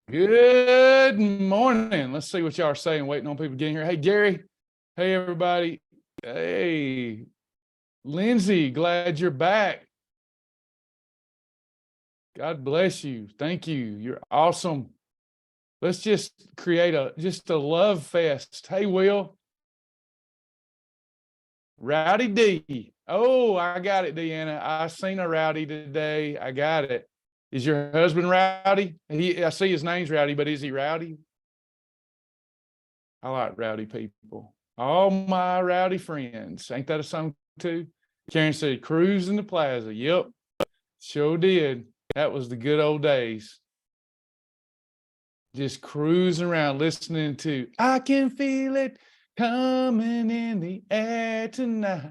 Good morning. Let's see what y'all are saying, waiting on people getting here. Hey, Gary. Hey, everybody. Hey, Lindsay, glad you're back. God bless you. Thank you. You're awesome. Let's just create a love fest. Hey, Will. Rowdy D. Oh, I got it, Deanna. I seen a Rowdy today. I got it. Is your husband Rowdy? I see his name's Rowdy, but is he rowdy? I like rowdy people. All my rowdy friends. Ain't that a song too? Karen said, cruising the plaza. Yep, sure did. That was the good old days. Just cruising around listening to I Can Feel It Coming in the Air Tonight.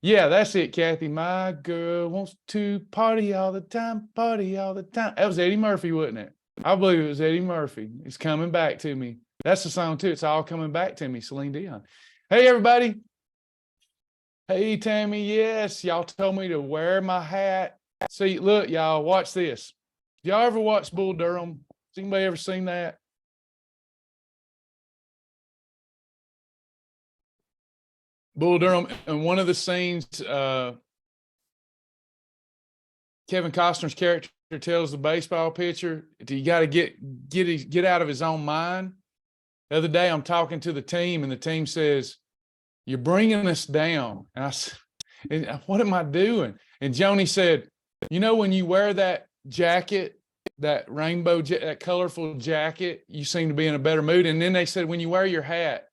Yeah, that's it, Kathy. My girl wants to party all the time, party all the time. That was Eddie Murphy, wasn't it? I believe it was Eddie Murphy. It's coming back to me. That's the song too. It's all coming back to me, Celine Dion. Hey, everybody. Hey, Tammy. Yes, y'all told me to wear my hat. See, look, y'all, watch this. Y'all ever watch Bull Durham? Has anybody ever seen that? Bull Durham, and one of the scenes, Kevin Costner's character tells the baseball pitcher, you got to get out of his own mind. The other day, I'm talking to the team, and the team says, "You're bringing us down." And I said, "What am I doing?" And Joni said, "You know, when you wear that jacket, that rainbow, that colorful jacket, you seem to be in a better mood." And then they said, "When you wear your hat,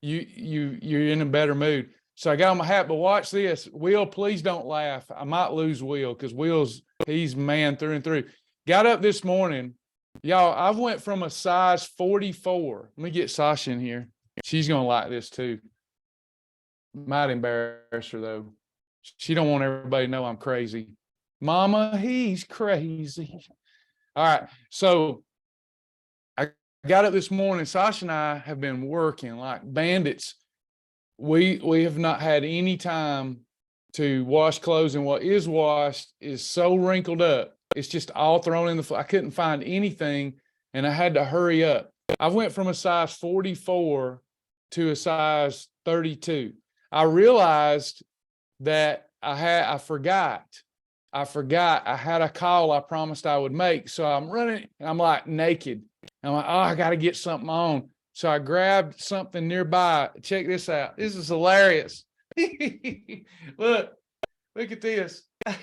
you're in a better mood." So I got on my hat, but watch this. Will, please don't laugh. I might lose Will because he's man through and through. Got up this morning. Y'all, I went from a size 44. Let me get Sasha in here. She's going to like this too. Might embarrass her though. She don't want everybody to know I'm crazy. Mama, he's crazy. All right. So I got up this morning. Sasha and I have been working like bandits. We have not had any time to wash clothes, and what is washed is so wrinkled up. It's just all thrown in the floor. I couldn't find anything, and I had to hurry up. I went from a size 44 to a size 32. I realized that I forgot I had a call I promised I would make. So I'm running, and I'm like naked. I'm like, oh, I got to get something on. So I grabbed something nearby. Check this out. This is hilarious. Look at this. Look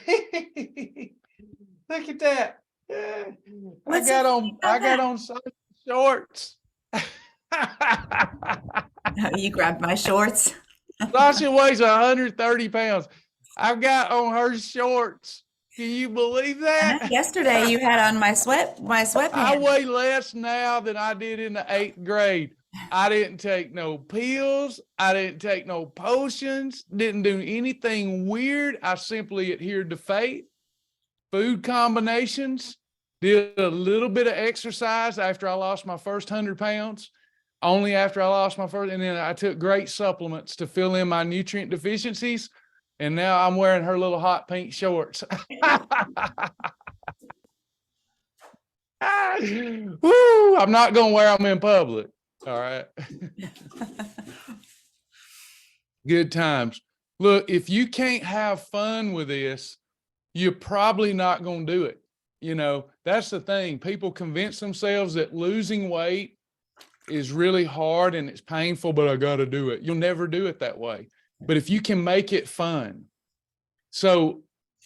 at that. I got on shorts. You grabbed my shorts. Sasha weighs 130 pounds. I've got on her shorts. Can you believe that? Yesterday you had on my sweatpants. I weigh less now than I did in the 8th grade. I didn't take no pills. I didn't take no potions. Didn't do anything weird. I simply adhered to faith, food combinations, did a little bit of exercise after I lost my first 100 pounds. Only after I lost my first, and then I took great supplements to fill in my nutrient deficiencies. And now I'm wearing her little hot pink shorts. Woo, I'm not going to wear them in public. All right. Good times. Look, if you can't have fun with this, you're probably not going to do it. You know, that's the thing. People convince themselves that losing weight is really hard and it's painful, but I got to do it. You'll never do it that way. But if you can make it fun. So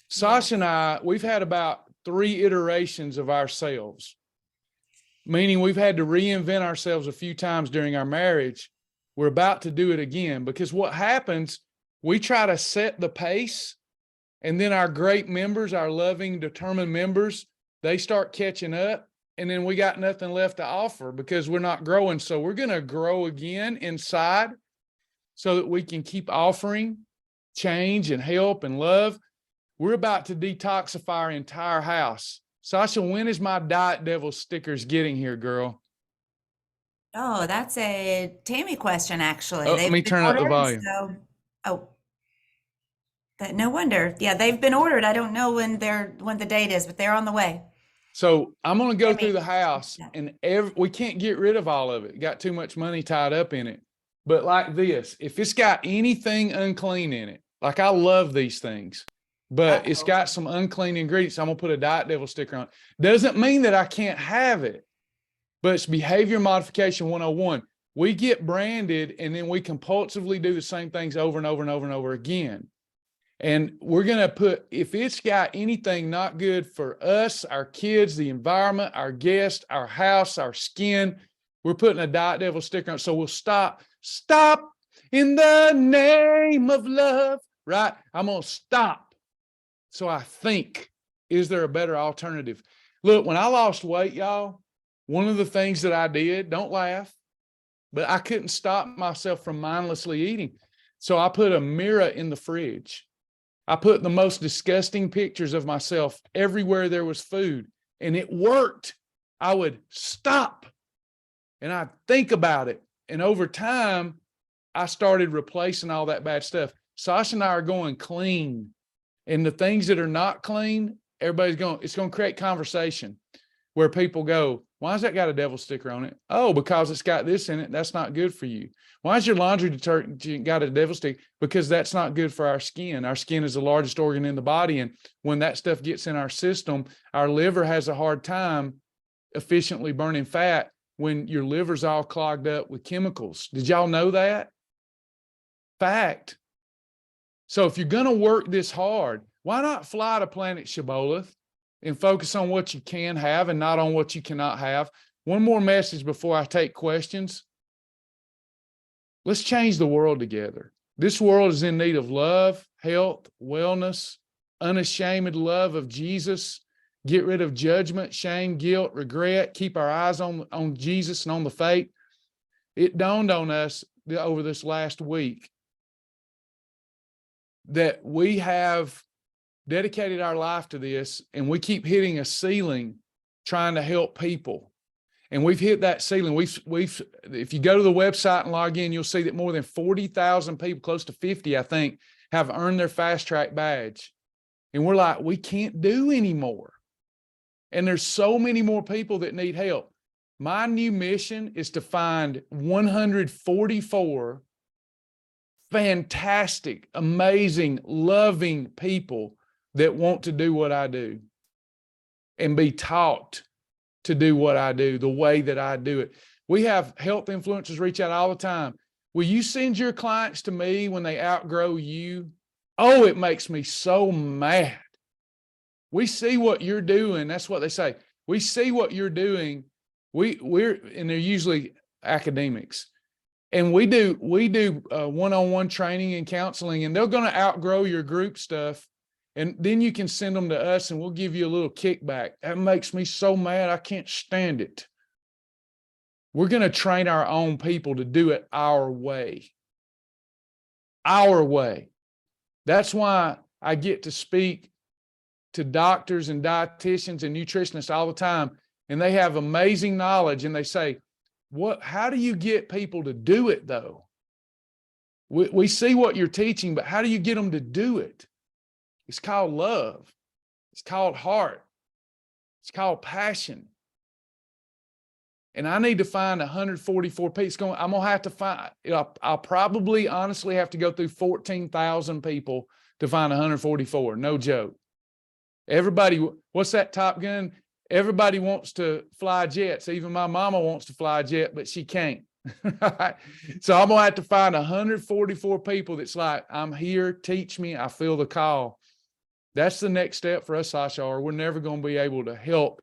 Sasha and I, we've had about 3 iterations of ourselves, meaning we've had to reinvent ourselves a few times during our marriage. We're about to do it again, because what happens, we try to set the pace, and then our great members, our loving, determined members, they start catching up, and then we got nothing left to offer because we're not growing. So we're going to grow again inside so that we can keep offering change and help and love. We're about to detoxify our entire house. Sasha, when is my Diet Devil stickers getting here, girl? Oh, that's a Tammy question, actually. Oh, let me turn up the volume. No wonder. Yeah, they've been ordered. I don't know when the date is, but they're on the way. So I'm going to go That through the makes house sense. and we can't get rid of all of it. Got too much money tied up in it. But like this, if it's got anything unclean in it, like I love these things, but it's Uh-oh. got some unclean ingredients, I'm going to put a diet devil sticker on it. Doesn't mean that I can't have it, but it's behavior modification 101. We get branded and then we compulsively do the same things over and over and over and over again. And we're going to put, if it's got anything not good for us, our kids, the environment, our guests, our house, our skin, we're putting a diet devil sticker on. So we'll stop in the name of love, right? I'm going to stop. So I think, is there a better alternative? Look, when I lost weight, y'all, one of the things that I did, don't laugh, but I couldn't stop myself from mindlessly eating. So I put a mirror in the fridge. I put the most disgusting pictures of myself everywhere there was food, and it worked. I would stop and I'd think about it. And over time, I started replacing all that bad stuff. Sasha and I are going clean, and the things that are not clean, everybody's going, it's going to create conversation where people go, why has that got a devil sticker on it? Oh, because it's got this in it. That's not good for you. Why is your laundry detergent got a devil sticker? Because that's not good for our skin. Our skin is the largest organ in the body. And when that stuff gets in our system, our liver has a hard time efficiently burning fat when your liver's all clogged up with chemicals. Did y'all know that? Fact. So if you're going to work this hard, why not fly to planet Shibboleth and focus on what you can have and not on what you cannot have? One more message before I take questions. Let's change the world together. This world is in need of love, health, wellness, unashamed love of Jesus. Get rid of judgment, shame, guilt, regret. Keep our eyes on Jesus and on the faith. It dawned on us over this last week that we have dedicated our life to this, and we keep hitting a ceiling trying to help people. And we've hit that ceiling. We've if you go to the website and log in, you'll see that more than 40,000 people, close to 50, I think, have earned their fast track badge. And we're like, we can't do anymore. And there's so many more people that need help. My new mission is to find 144 fantastic, amazing, loving people that want to do what I do and be taught to do what I do, the way that I do it. We have health influencers reach out all the time. Will you send your clients to me when they outgrow you? Oh, it makes me so mad. We see what you're doing. That's what they say. We see what you're doing. And they're usually academics. And we do one-on-one training and counseling, and they're going to outgrow your group stuff. And then you can send them to us and we'll give you a little kickback. That makes me so mad. I can't stand it. We're going to train our own people to do it our way. Our way. That's why I get to speak to doctors and dietitians and nutritionists all the time. And they have amazing knowledge. And they say, how do you get people to do it though? We see what you're teaching, but how do you get them to do it? It's called love. It's called heart. It's called passion. And I need to find 144 people. I'm going to have to find, I'll probably honestly have to go through 14,000 people to find 144. No joke. Everybody, what's that Top Gun? Everybody wants to fly jets. Even my mama wants to fly a jet, but she can't. So I'm going to have to find 144 people that's like, I'm here, teach me, I feel the call. That's the next step for us, Sasha, or we're never going to be able to help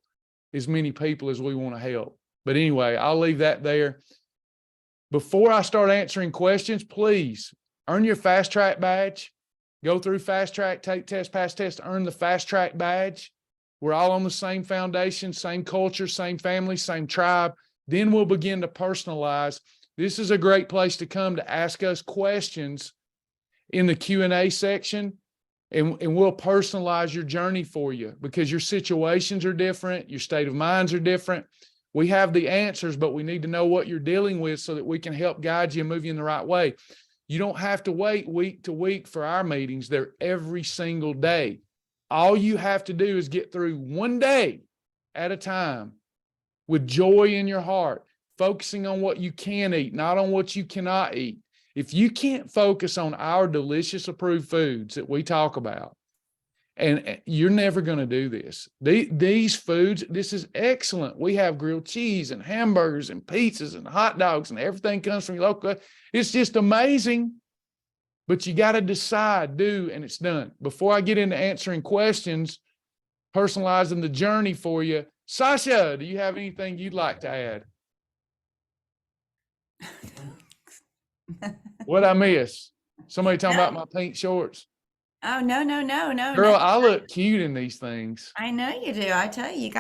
as many people as we want to help. But anyway, I'll leave that there. Before I start answering questions, please earn your fast track badge. Go through fast track, take test, pass test, earn the fast track badge. We're all on the same foundation, same culture, same family, same tribe. Then we'll begin to personalize. This is a great place to come to ask us questions in the Q&A section. And we'll personalize your journey for you because your situations are different. Your state of minds are different. We have the answers, but we need to know what you're dealing with so that we can help guide you and move you in the right way. You don't have to wait week to week for our meetings. They're every single day. All you have to do is get through one day at a time with joy in your heart, focusing on what you can eat, not on what you cannot eat. If you can't focus on our delicious approved foods that we talk about, and you're never going to do this. These foods, this is excellent. We have grilled cheese and hamburgers and pizzas and hot dogs, and everything comes from your local. It's just amazing. But you got to decide, do, and it's done. Before I get into answering questions, personalizing the journey for you, Sasha, do you have anything you'd like to add? What I miss? Somebody talking about my pink shorts. Oh, no. Girl, I look cute in these things. I know you do. I tell you,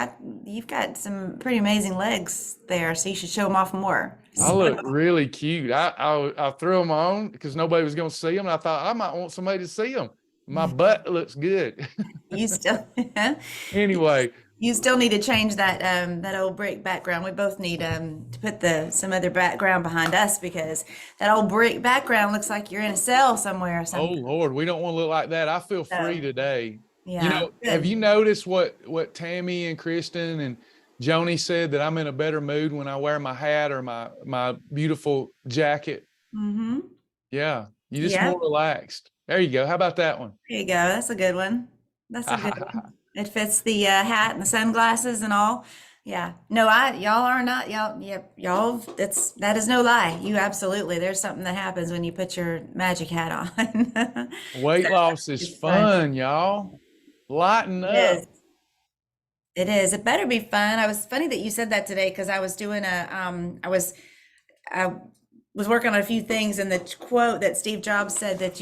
you've got some pretty amazing legs there, so you should show them off more. I look really cute. I threw them on because nobody was going to see them. And I thought I might want somebody to see them. My butt looks good. You still, Anyway, you still need to change that old brick background. We both need to put some other background behind us, because that old brick background looks like you're in a cell somewhere or oh something. Lord, we don't want to look like that. I feel free today. Yeah. You know, good. have you noticed what Tammy and Kristen and Joni said, that I'm in a better mood when I wear my hat or my beautiful jacket? Mm-hmm. Yeah, you just Yeah. more relaxed. There you go. How about that one? There you go. That's a good one. That's a good one. It fits the hat and the sunglasses and all. Yeah. No, y'all are not, y'all, that is no lie. You absolutely, there's something that happens when you put your magic hat on. Weight loss is It's fun. fun, y'all. Lighten It up. is. It is. It better be fun. I was funny that you said that today, because I was doing I was working on a few things, and the quote that Steve Jobs said, that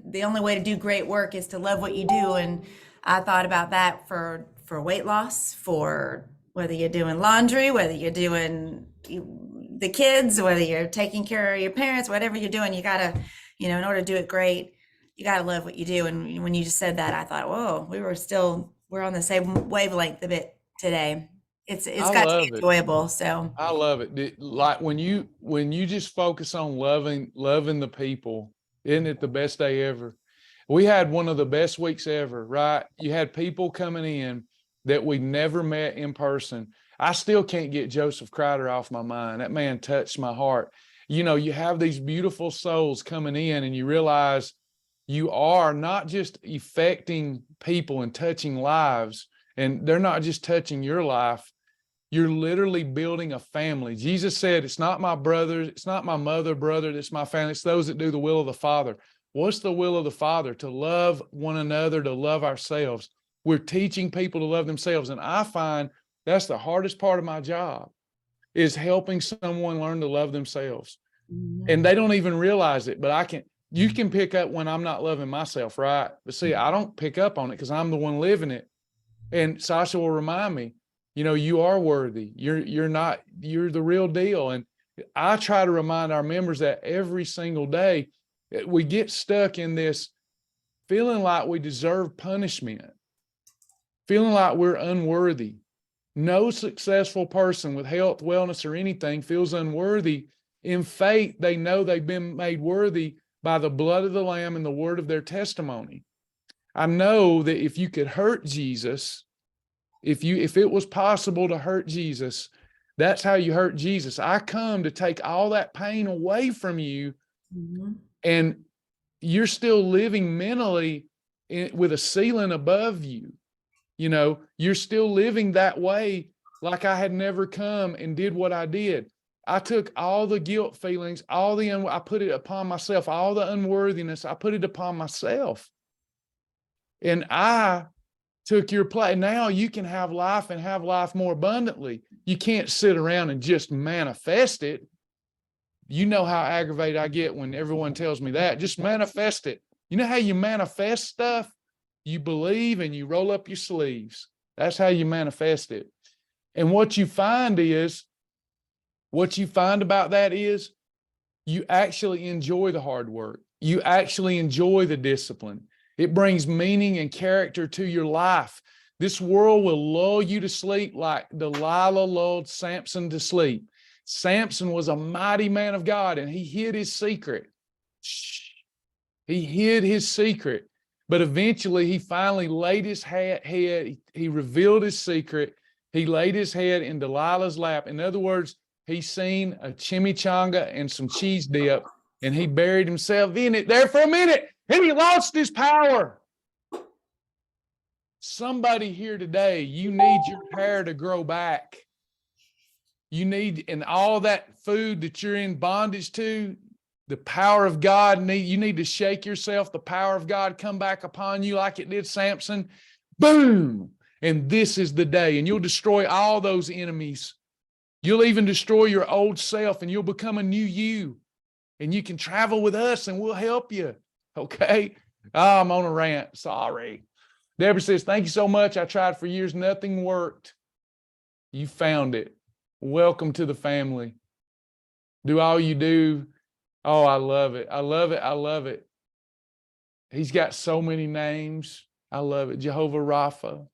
the only way to do great work is to love what you do. And I thought about that for weight loss, for whether you're doing laundry, whether you're doing the kids, whether you're taking care of your parents, whatever you're doing, you gotta, in order to do it great, you gotta love what you do. And when you just said that, I thought, whoa, we're on the same wavelength a bit today. It's I got to love be it. enjoyable. So I love it. Like when you just focus on loving the people, isn't it the best day ever? We had one of the best weeks ever, right? You had people coming in that we never met in person. I still can't get Joseph Crider off my mind. That man touched my heart. You have these beautiful souls coming in, and you realize you are not just affecting people and touching lives, and they're not just touching your life. You're literally building a family. Jesus said, it's not my brother, it's not my mother, brother, it's my family. It's those that do the will of the Father. What's the will of the Father? To love one another, to love ourselves. We're teaching people to love themselves. And I find that's the hardest part of my job, is helping someone learn to love themselves. And they don't even realize it, but you can pick up when I'm not loving myself, right? But see, I don't pick up on it because I'm the one living it. And Sasha will remind me, you are worthy. You're the real deal. And I try to remind our members that every single day. We get stuck in this feeling like we deserve punishment, feeling like we're unworthy. No successful person with health, wellness, or anything feels unworthy. In faith, they know they've been made worthy by the blood of the Lamb and the word of their testimony. I know that if you could hurt Jesus, if it was possible to hurt Jesus, that's how you hurt Jesus. I come to take all that pain away from you. Mm-hmm. And you're still living mentally with a ceiling above you. You're still living that way, like I had never come and did what I did. I took all the guilt feelings, I put it upon myself, all the unworthiness, I put it upon myself. And I took your place. Now you can have life, and have life more abundantly. You can't sit around and just manifest it. You know how aggravated I get when everyone tells me that. Just manifest it. You know how you manifest stuff? You believe and you roll up your sleeves. That's how you manifest it. And what you find about that is you actually enjoy the hard work. You actually enjoy the discipline. It brings meaning and character to your life. This world will lull you to sleep like Delilah lulled Samson to sleep. Samson was a mighty man of God, and he hid his secret. He hid his secret, but eventually he finally laid his head, he revealed his secret, He laid his head in Delilah's lap. In other words, he seen a chimichanga and some cheese dip, and he buried himself in it there for a minute, and he lost his power. Somebody here today, you need your hair to grow back. You need, and all that food that you're in bondage to, the power of God, you need to shake yourself. The power of God come back upon you like it did Samson. Boom. And this is the day. And you'll destroy all those enemies. You'll even destroy your old self, and you'll become a new you. And you can travel with us and we'll help you. Okay. Oh, I'm on a rant. Sorry. Deborah says, thank you so much. I tried for years. Nothing worked. You found it. Welcome to the family. Do all you do. Oh, I love it. I love it. I love it. He's got so many names. I love it. Jehovah Rapha.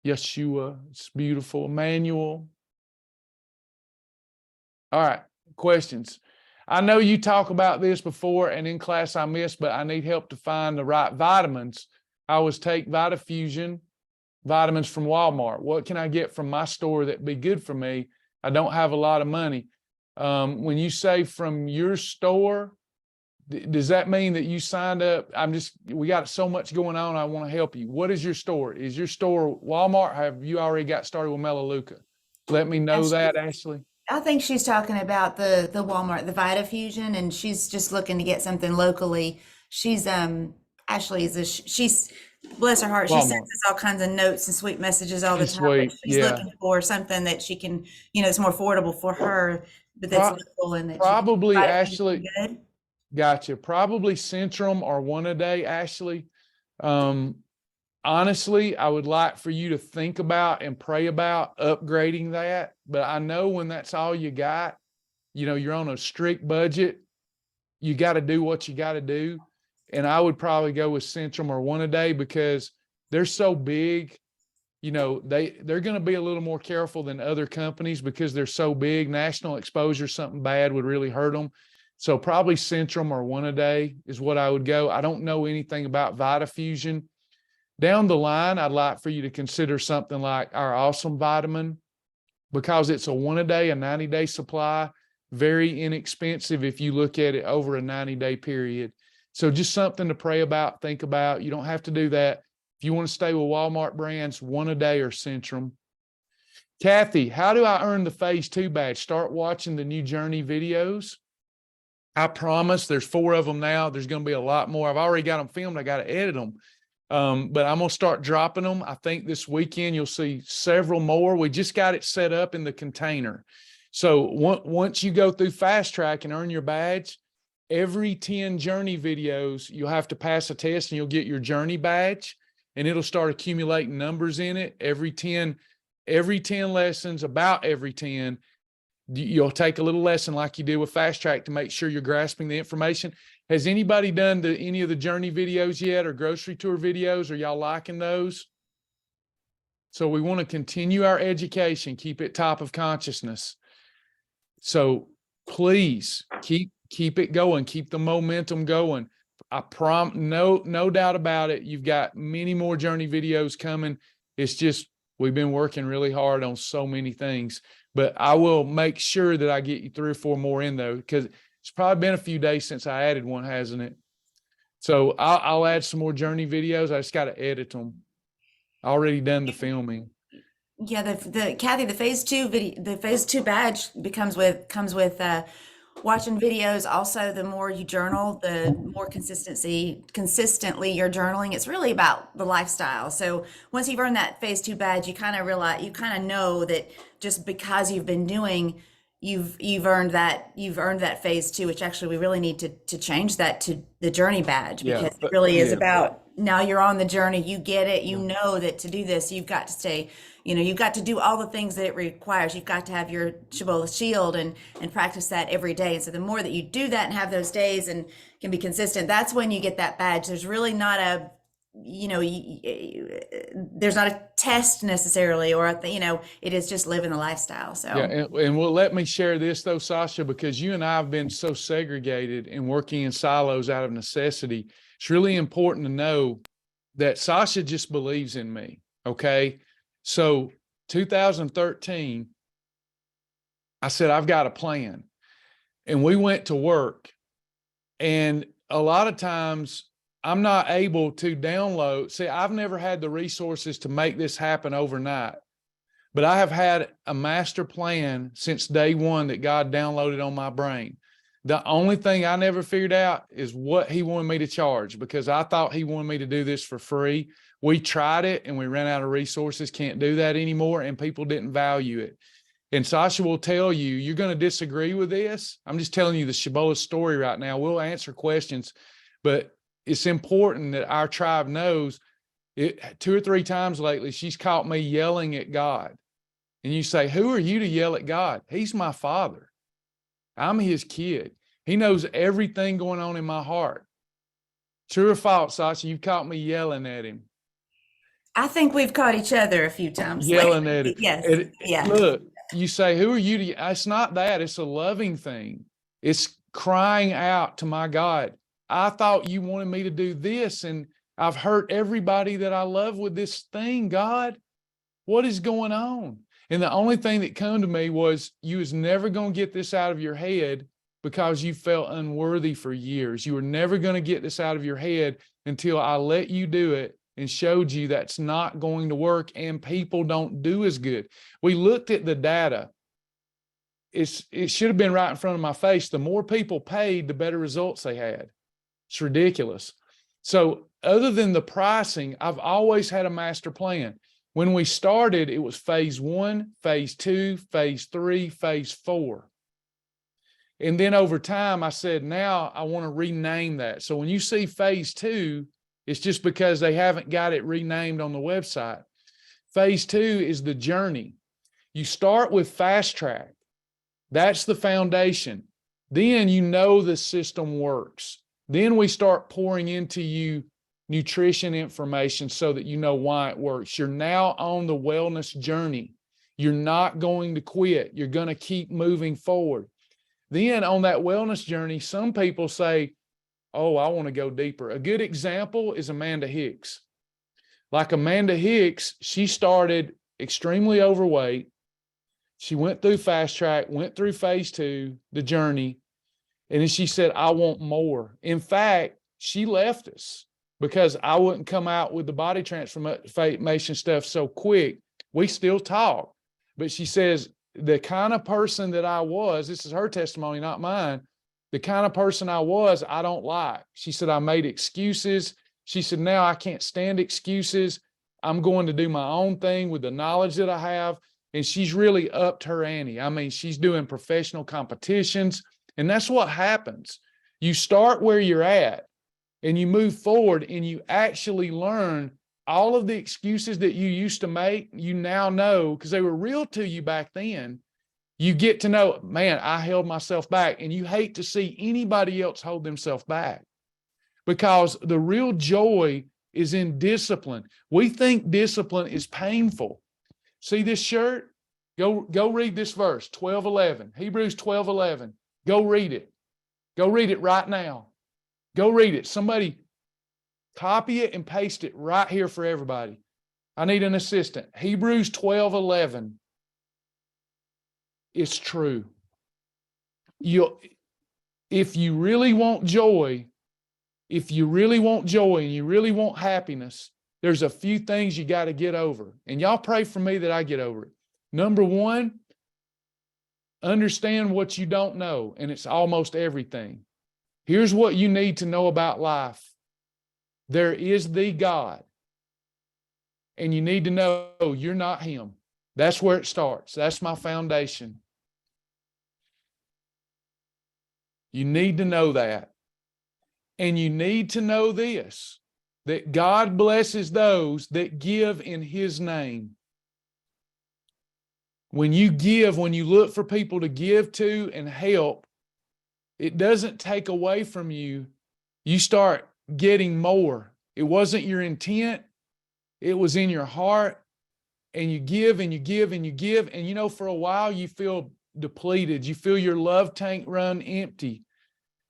Yeshua. It's beautiful. Emmanuel. All right. Questions. I know you talk about this before, and in class I missed, but I need help to find the right vitamins. I always take VitaFusion vitamins from Walmart. What can I get from my store that'd be good for me? I don't have a lot of money. When you say from your store, does that mean that you signed up? We got so much going on. I want to help you. What is your store? Is your store Walmart? Have you already got started with Melaleuca? Let me know that, Ashley. I think she's talking about the Walmart, the VitaFusion, and she's just looking to get something locally. She's Ashley she's bless her heart. She sends us all kinds of notes and sweet messages all the time. Sweet. She's looking for something that she can, it's more affordable for her, but that's local and that probably Ashley. Good. Gotcha. Probably Centrum or One A Day, Ashley. Honestly, I would like for you to think about and pray about upgrading that. But I know when that's all you got, you're on a strict budget, you got to do what you got to do. And I would probably go with Centrum or One A Day because they're so big. They're going to be a little more careful than other companies because they're so big. National exposure, something bad would really hurt them. So probably Centrum or One A Day is what I would go. I don't know anything about VitaFusion. Down the line, I'd like for you to consider something like our Awesome Vitamin because it's a 1 a day, a 90-day supply, very inexpensive if you look at it over a 90-day period. So just something to pray about, think about. You don't have to do that. If you want to stay with Walmart brands, 1 a Day or Centrum. Kathy, how do I earn the Phase 2 badge? Start watching the new Journey videos. I promise there's 4 of them now. There's going to be a lot more. I've already got them filmed. I got to edit them. But I'm going to start dropping them. I think this weekend you'll see several more. We just got it set up in the container. So once you go through Fast Track and earn your badge, every 10 Journey videos, you'll have to pass a test and you'll get your Journey badge, and it'll start accumulating numbers in it. Every 10 lessons, about every 10, you'll take a little lesson like you did with Fast Track to make sure you're grasping the information. Has anybody done any of the Journey videos yet or grocery tour videos? Are y'all liking those? So we want to continue our education, keep it top of consciousness. So please keep it going, keep the momentum going. I promise, no doubt about it. You've got many more Journey videos coming. It's just, we've been working really hard on so many things, but I will make sure that I get you 3 or 4 more in though, because it's probably been a few days since I added one, hasn't it? So I'll add some more Journey videos. I just got to edit them. I already done the filming. Yeah, the Kathy, the Phase 2 video, the Phase 2 badge comes with watching videos. Also, the more you journal, the more consistently you're journaling. It's really about the lifestyle. So once you've earned that Phase 2 badge, you kind of know that just because you've been doing, you've earned that Phase 2, which actually we really need to change that to the Journey badge, because it really is about, now you're on the journey, you get it, you know that to do this, you've got to stay, you've got to do all the things that it requires. You've got to have your Shibboleth shield and practice that every day. And so the more that you do that and have those days and can be consistent, that's when you get that badge. There's really not a, there's not a test necessarily, or it is just living the lifestyle. So yeah, and well, let me share this though, Sasha, because you and I have been so segregated and working in silos out of necessity. It's really important to know that Sasha just believes in me. Okay. So 2013, I said, I've got a plan. And we went to work. And a lot of times I'm not able to download. See, I've never had the resources to make this happen overnight, but I have had a master plan since day one that God downloaded on my brain. The only thing I never figured out is what he wanted me to charge, because I thought he wanted me to do this for free. We tried it and we ran out of resources, can't do that anymore, and people didn't value it. And Sasha will tell you, you're going to disagree with this. I'm just telling you the Shibboleth story right now. We'll answer questions, but it's important that our tribe knows it. 2 or 3 times lately, she's caught me yelling at God. And you say, who are you to yell at God? He's my father. I'm his kid. He knows everything going on in my heart. True or false, Sasha? You've caught me yelling at him. I think we've caught each other a few times. Yelling at it. Yes. Yeah. Look, you say, who are you to? It's not that. It's a loving thing. It's crying out to my God. I thought you wanted me to do this, and I've hurt everybody that I love with this thing, God. What is going on? And the only thing that came to me was, you was never going to get this out of your head because you felt unworthy for years. You were never going to get this out of your head until I let you do it and showed you that's not going to work, and people don't do as good. We looked at the data. It should have been right in front of my face. The more people paid, the better results they had. It's ridiculous. So other than the pricing, I've always had a master plan. When we started, it was phase 1, phase 2, phase 3, phase 4. And then over time, I said, now I want to rename that. So when you see phase 2, it's just because they haven't got it renamed on the website. Phase 2 is the journey. You start with fast track. That's the foundation. Then you know the system works. Then we start pouring into you nutrition information so that you know why it works. You're now on the wellness journey. You're not going to quit. You're going to keep moving forward. Then on that wellness journey, some people say, oh, I want to go deeper. A good example is Amanda Hicks. Like Amanda Hicks, she started extremely overweight. She went through fast track, went through phase 2, the journey. And then she said, I want more. In fact, she left us because I wouldn't come out with the body transformation stuff so quick. We still talk. But she says, the kind of person that I was, this is her testimony, not mine, the kind of person I was, I don't like. She said, I made excuses. She said, now I can't stand excuses. I'm going to do my own thing with the knowledge that I have. And she's really upped her ante. I mean, she's doing professional competitions. And that's what happens. You start where you're at and you move forward, and you actually learn all of the excuses that you used to make. You now know, because they were real to you back then. You get to know, man, I held myself back. And you hate to see anybody else hold themselves back, because the real joy is in discipline. We think discipline is painful. See this shirt? Go read this verse, 12:11, Hebrews 12:11. Go read it. Go read it right now. Go read it. Somebody copy it and paste it right here for everybody. I need an assistant. Hebrews 12:11. It's true. If you really want joy, and you really want happiness, there's a few things you got to get over. And y'all pray for me that I get over it. Number 1, understand what you don't know, and it's almost everything. Here's what you need to know about life. There is the God, and you need to know you're not him. That's where it starts. That's my foundation. You need to know that. And you need to know this, that God blesses those that give in his name. When you give, when you look for people to give to and help, it doesn't take away from you. You start getting more. It wasn't your intent. It was in your heart. And you give and you give and you give. And you know, for a while you feel depleted. You feel your love tank run empty.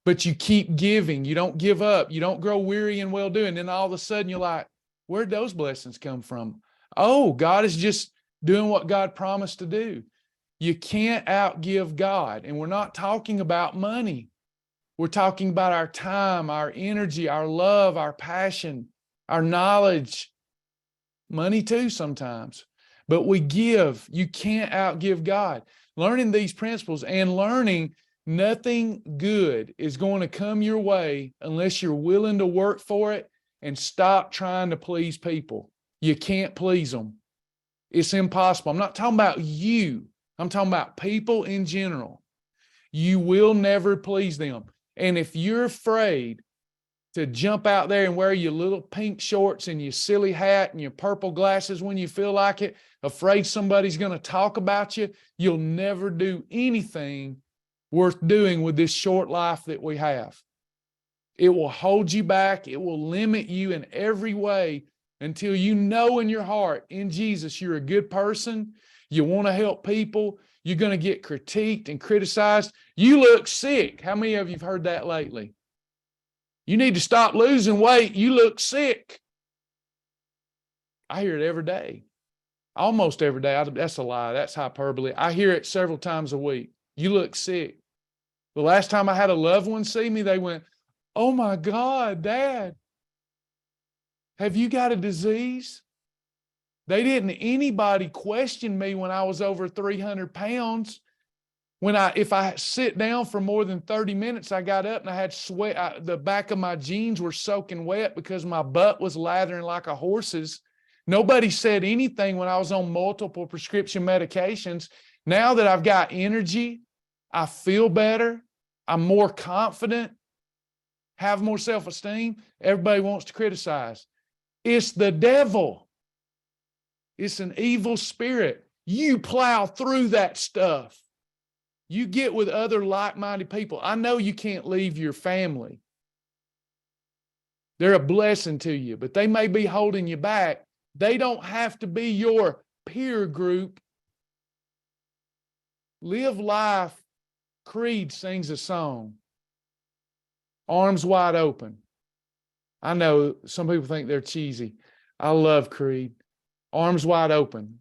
But you keep giving. You don't give up. You don't grow weary in well-doing. Then all of a sudden you're like, where'd those blessings come from? Oh, God is just doing what God promised to do. You can't outgive God. And we're not talking about money. We're talking about our time, our energy, our love, our passion, our knowledge, money too sometimes. But we give. You can't outgive God. Learning these principles and learning nothing good is going to come your way unless you're willing to work for it and stop trying to please people. You can't please them. It's impossible. I'm not talking about you. I'm talking about people in general. You will never please them. And if you're afraid to jump out there and wear your little pink shorts and your silly hat and your purple glasses when you feel like it, afraid somebody's going to talk about you, you'll never do anything worth doing with this short life that we have. It will hold you back. It will limit you in every way until you know in your heart, in Jesus, you're a good person. You want to help people. You're going to get critiqued and criticized. You look sick. How many of you have heard that lately? You need to stop losing weight. You look sick. I hear it every day. Almost every day. That's a lie. That's hyperbole. I hear it several times a week. You look sick. The last time I had a loved one see me, they went, "Oh my God, Dad, have you got a disease?" They didn't anybody question me when I was over 300 pounds. If I sit down for more than 30 minutes, I got up and I had sweat. The back of my jeans were soaking wet because my butt was lathering like a horse's. Nobody said anything when I was on multiple prescription medications. Now that I've got energy, I feel better. I'm more confident, have more self-esteem. Everybody wants to criticize. It's the devil. It's an evil spirit. You plow through that stuff. You get with other like-minded people. I know you can't leave your family. They're a blessing to you, but they may be holding you back. They don't have to be your peer group. Live life. Creed sings a song. Arms wide open. I know some people think they're cheesy. I love Creed. Arms wide open.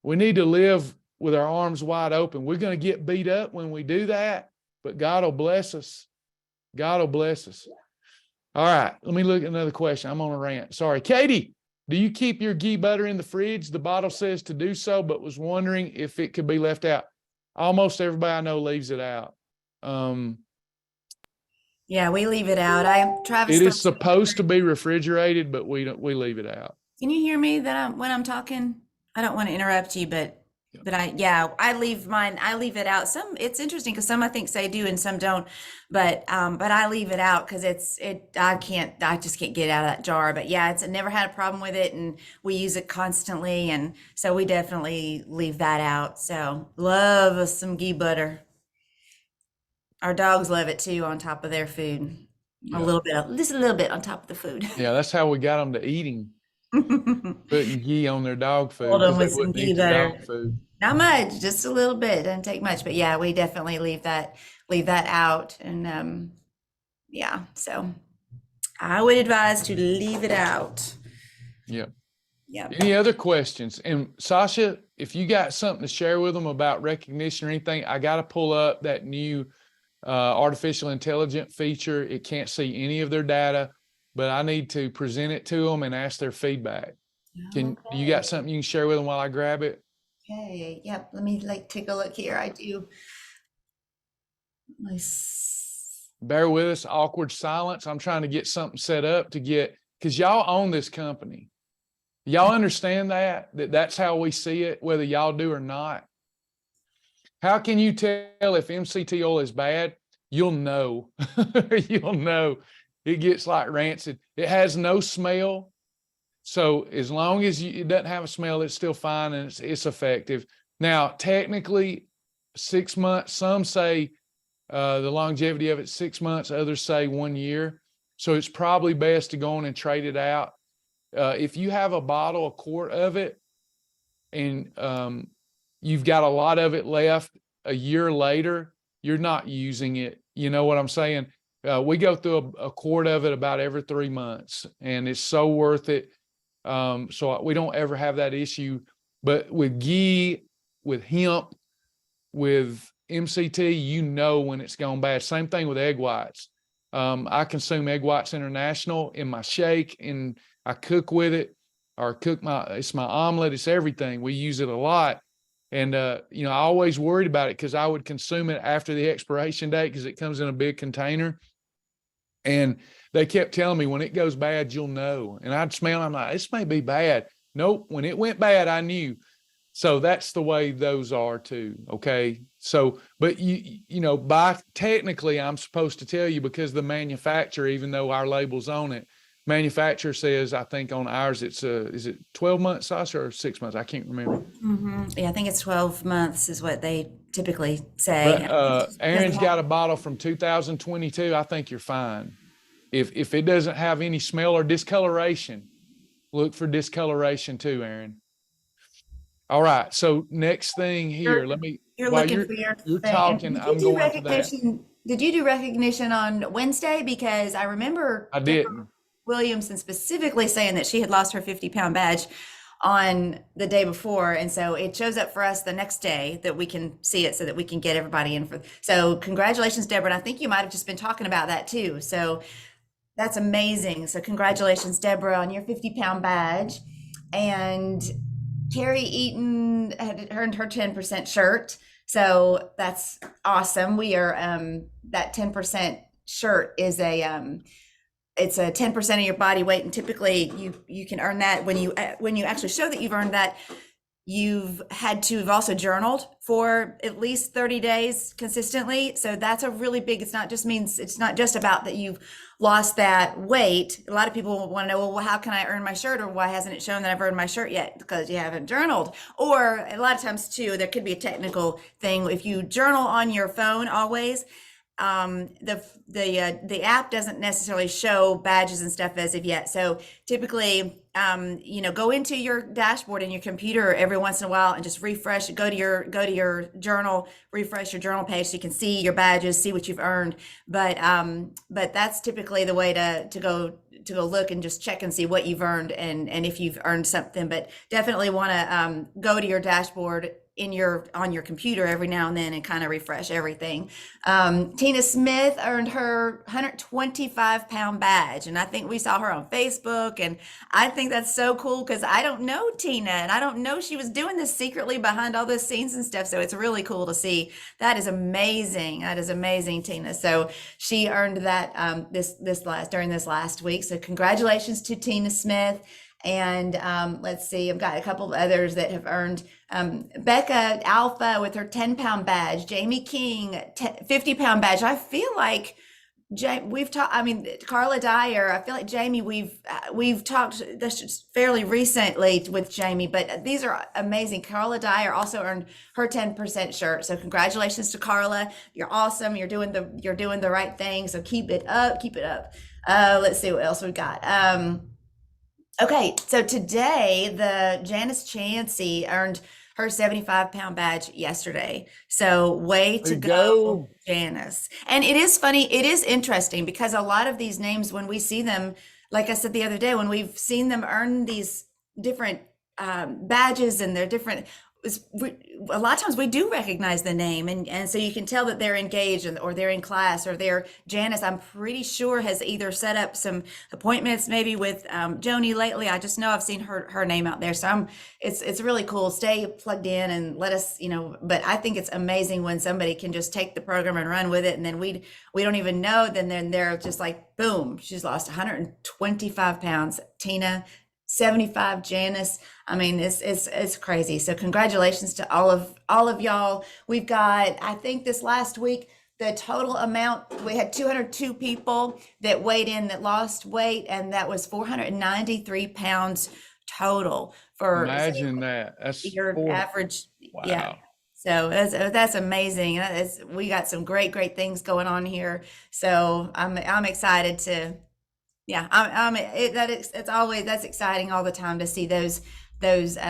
We need to live with our arms wide open. We're going to get beat up when we do that, but God will bless us. God will bless us. All right, let me look at another question. I'm on a rant. Sorry. Katie, do you keep your ghee butter in the fridge? The bottle says to do so, but was wondering if it could be left out. Almost everybody I know leaves it out. Yeah, we leave it out. Travis. It is supposed to be refrigerated, but we leave it out. Can you hear me when I'm talking? I don't want to interrupt you, but I leave mine. I leave it out. It's interesting because some I think say do and some don't, but I leave it out because I just can't get it out of that jar. But yeah, I never had a problem with it, and we use it constantly, and so we definitely leave that out. So love us some ghee butter. Our dogs love it too on top of their food. Yeah. Just a little bit on top of the food. Yeah, that's how we got them to eating. Putting ghee on their dog food. Hold on They with some wouldn't ghee eat the butter. dog food. Not much, just a little bit. Doesn't take much, but yeah, we definitely leave that out. And yeah, so I would advise to leave it out. Yep. Yep. Any other questions? And Sasha, if you got something to share with them about recognition or anything, I got to pull up that new artificial intelligence feature. It can't see any of their data, but I need to present it to them and ask their feedback. You got something you can share with them while I grab it? Okay. Yep. Let me take a look here. I do. Bear with us. Awkward silence. I'm trying to get something set up because y'all own this company. Y'all understand that's how we see it, whether y'all do or not. How can you tell if MCT oil is bad? You'll know. You'll know. It gets like rancid. It has no smell. So as long as it doesn't have a smell, it's still fine and it's effective. Now, technically, 6 months, some say the longevity of it 6 months, others say 1 year. So it's probably best to go on and trade it out. If you have a quart of it, and you've got a lot of it left a year later, you're not using it. You know what I'm saying? We go through a quart of it about every 3 months, and it's so worth it. So we don't ever have that issue. But with ghee, with hemp, with MCT, you know when it's gone bad. Same thing with egg whites. I consume Egg Whites International in my shake, and I cook with it, or it's my omelet. It's everything. We use it a lot. And, I always worried about it because I would consume it after the expiration date because it comes in a big container. And they kept telling me, when it goes bad, you'll know. And I'd smell, I'm like, this may be bad. Nope. When it went bad, I knew. So that's the way those are too. Okay. So, but technically I'm supposed to tell you, because the manufacturer, even though our label's on it, manufacturer says, I think on ours, is it 12 months, Sasha, or 6 months? I can't remember. Yeah, I think it's 12 months is what they typically say. But Aaron's got a bottle from 2022. I think you're fine. If it doesn't have any smell or discoloration, look for discoloration too, Aaron. All right. So next thing here, You're while looking for your you're thing. talking, I'm going to that. Did you do recognition on Wednesday? Because I remember I didn't. Williamson specifically saying that she had lost her 50-pound badge on the day before. And so it shows up for us the next day that we can see it, so that we can get everybody in for. So congratulations, Deborah. And I think you might have just been talking about that too. So that's amazing. So congratulations, Deborah, on your 50-pound badge. And Carrie Eaton had earned her 10% shirt. So that's awesome. We are, that 10% shirt is it's a 10% of your body weight. And typically you can earn that when you actually show that you've earned that. You've had to have also journaled for at least 30 days consistently. So that's a really big, it's not just about that you've lost that weight. A lot of people want to know, well, how can I earn my shirt? Or why hasn't it shown that I've earned my shirt yet? Because you haven't journaled. Or a lot of times too, there could be a technical thing. If you journal on your phone always, the app doesn't necessarily show badges and stuff as of yet. So typically, go into your dashboard in your computer every once in a while and just refresh. Go to your journal, refresh your journal page so you can see your badges, see what you've earned. But that's typically the way to go look and just check and see what you've earned and if you've earned something. But definitely want to go to your dashboard on your computer every now and then and kind of refresh everything. Tina Smith earned her 125-pound badge, and I think we saw her on Facebook, and I think that's so cool because I don't know Tina, and I don't know she was doing this secretly behind all those scenes and stuff. So it's really cool to see. That is amazing. That is amazing, Tina. So she earned that during this last week. So congratulations to Tina Smith. And let's see, I've got a couple of others that have earned. Becca Alpha with her 10-pound badge, Jamie King 50-pound badge. I feel like we've talked. I mean, Carla Dyer. I feel like Jamie. We've talked this fairly recently with Jamie, but these are amazing. Carla Dyer also earned her 10% shirt. So congratulations to Carla. You're awesome. You're doing the right thing. So keep it up. Keep it up. Let's see what else we got. Okay, so today the Janice Chansey earned her 75-pound badge yesterday. So way to go, Janice. And it is funny, it is interesting because a lot of these names, when we see them, like I said the other day, when we've seen them earn these different badges and they're different, a lot of times we do recognize the name, and so you can tell that they're engaged or they're in class, or Janice, I'm pretty sure, has either set up some appointments maybe with Joni lately. I just know I've seen her name out there. So it's really cool. Stay plugged in and let us, but I think it's amazing when somebody can just take the program and run with it, and then we don't even know, then they're just like, boom, she's lost 125 pounds. Tina, 75, Janice. I mean, it's crazy. So congratulations to all of y'all. We've got, I think this last week, the total amount, we had 202 people that weighed in that lost weight, and that was 493 pounds total for. Imagine that. That's your average. Wow. Yeah. So that's amazing. We got some great things going on here. So I'm excited to. Yeah, that's exciting all the time to see those. It's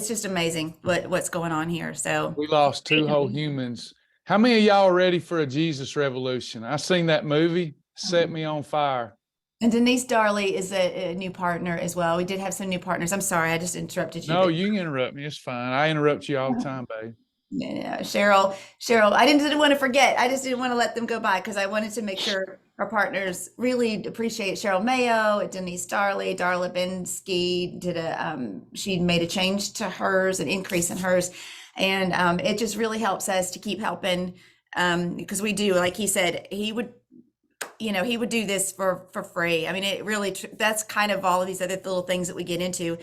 just amazing what's going on here. So we lost 2 whole humans. How many of y'all are ready for a Jesus revolution? I seen that movie, set me on fire. And Denise Darley is a new partner as well. We did have some new partners. I'm sorry, I just interrupted you. No, you can interrupt me. It's fine. I interrupt you all the time, babe. Yeah, Cheryl, I didn't want to forget. I just didn't want to let them go by because I wanted to make sure our partners really appreciate Cheryl Mayo, Denise Darley, Darla Bensky she made a change to hers, an increase in hers. And it just really helps us to keep helping because we do, like he said, he would do this for free. I mean, it really, that's kind of all of these other little things that we get into.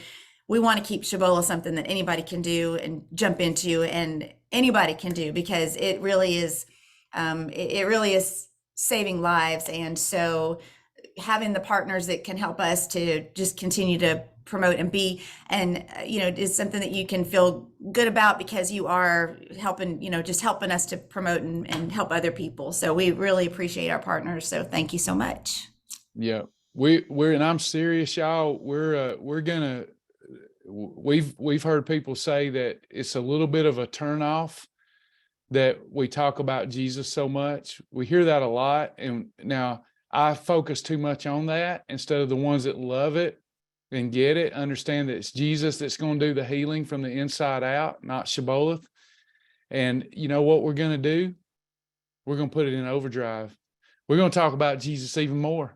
We want to keep Shibboleth something that anybody can do and jump into, and anybody can do, because it really is saving lives. And so having the partners that can help us to just continue to promote and be, and is something that you can feel good about, because you are helping, just helping us to promote and help other people. So we really appreciate our partners. So thank you so much. Yeah, we're and I'm serious, y'all. We've heard people say that it's a little bit of a turnoff that we talk about Jesus so much. We hear that a lot. And now I focus too much on that instead of the ones that love it and get it, understand that it's Jesus that's going to do the healing from the inside out, not Shibboleth. And you know what we're going to do? We're going to put it in overdrive. We're going to talk about Jesus even more.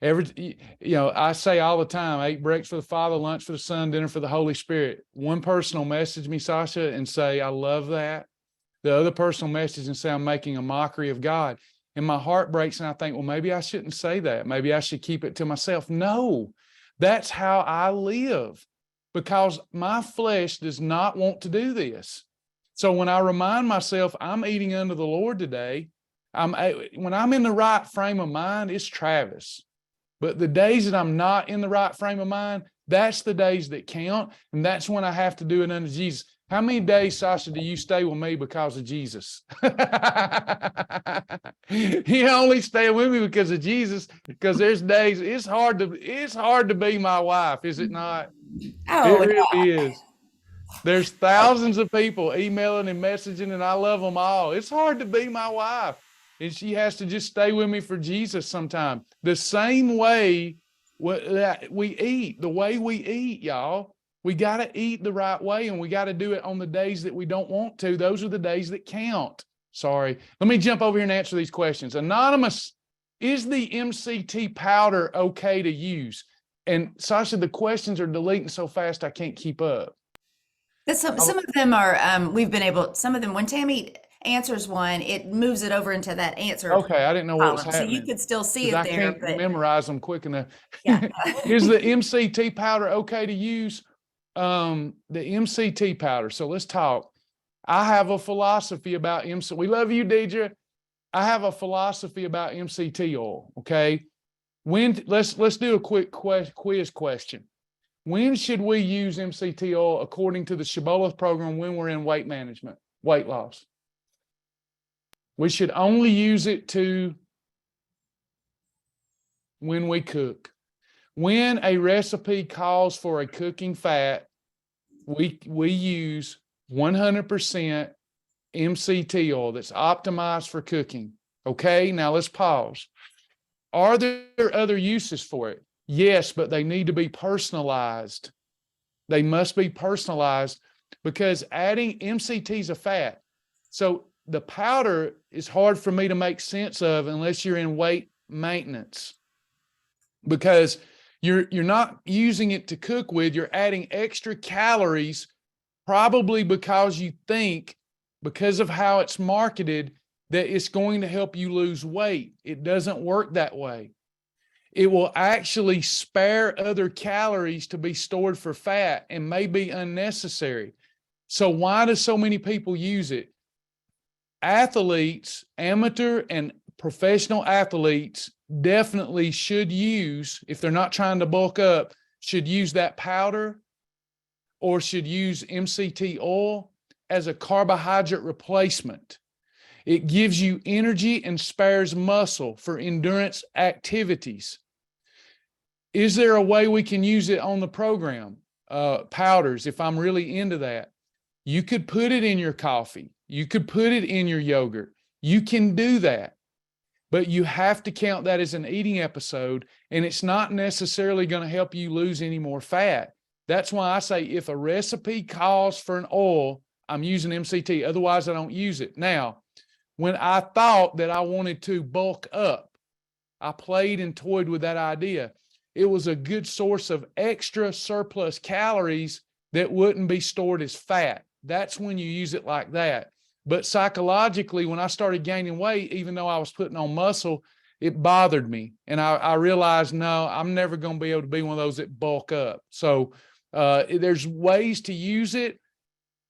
I say all the time, I eat breakfast for the Father, lunch for the Son, dinner for the Holy Spirit. One person will message me, Sasha, and say, I love that. The other person will message and say, I'm making a mockery of God. And my heart breaks, and I think, well, maybe I shouldn't say that. Maybe I should keep it to myself. No, that's how I live, because my flesh does not want to do this. So when I remind myself I'm eating under the Lord today, when I'm in the right frame of mind, it's Travis. But the days that I'm not in the right frame of mind, that's the days that count. And that's when I have to do it under Jesus. How many days, Sasha, do you stay with me because of Jesus? You only stay with me because of Jesus, because there's days it's hard to be my wife, is it not? Oh, it really is. There's thousands of people emailing and messaging, and I love them all. It's hard to be my wife. And she has to just stay with me for Jesus sometime. The same way that we eat, the way we eat, y'all, we got to eat the right way, and we got to do it on the days that we don't want to. Those are the days that count. Sorry. Let me jump over here and answer these questions. Anonymous, is the MCT powder okay to use? And Sasha, the questions are deleting so fast I can't keep up. Some of them are, some of them, when Tammy answers one, it moves it over into that answer. Okay, I didn't know what was column. So happening. you could still see it I there. can't But memorize them quick enough. yeah. Is the MCT powder okay to use? The MCT powder. So let's talk. I have a philosophy about MCT. We love you, Deidre. I have a philosophy about MCT oil. Okay. Let's do a quick quiz question. When should we use MCT oil according to the Shibboleth program when we're in weight management, weight loss? We should only use it when we cook. When a recipe calls for a cooking fat, we use 100% MCT oil that's optimized for cooking. Okay, now let's pause. Are there other uses for it? Yes, but they need to be personalized. They must be personalized, because adding MCT is a fat. So the powder is hard for me to make sense of unless you're in weight maintenance, because you're not using it to cook with. You're adding extra calories, probably because you think, because of how it's marketed, that it's going to help you lose weight. It doesn't work that way. It will actually spare other calories to be stored for fat and may be unnecessary. So why do so many people use it? Athletes, amateur and professional athletes, definitely should use, if they're not trying to bulk up, should use that powder or should use MCT oil as a carbohydrate replacement. It gives you energy and spares muscle for endurance activities. Is there a way we can use it on the program? Powders, if I'm really into that. You could put it in your coffee. You could put it in your yogurt. You can do that. but you have to count that as an eating episode, and it's not necessarily going to help you lose any more fat. That's why I say if a recipe calls for an oil, I'm using MCT. Otherwise, I don't use it. Now, when I thought that I wanted to bulk up, I played and toyed with that idea. It was a good source of extra surplus calories that wouldn't be stored as fat. That's when you use it like that. But psychologically, when I started gaining weight, even though I was putting on muscle, it bothered me. And I realized, no, I'm never going to be able to be one of those that bulk up. So there's ways to use it.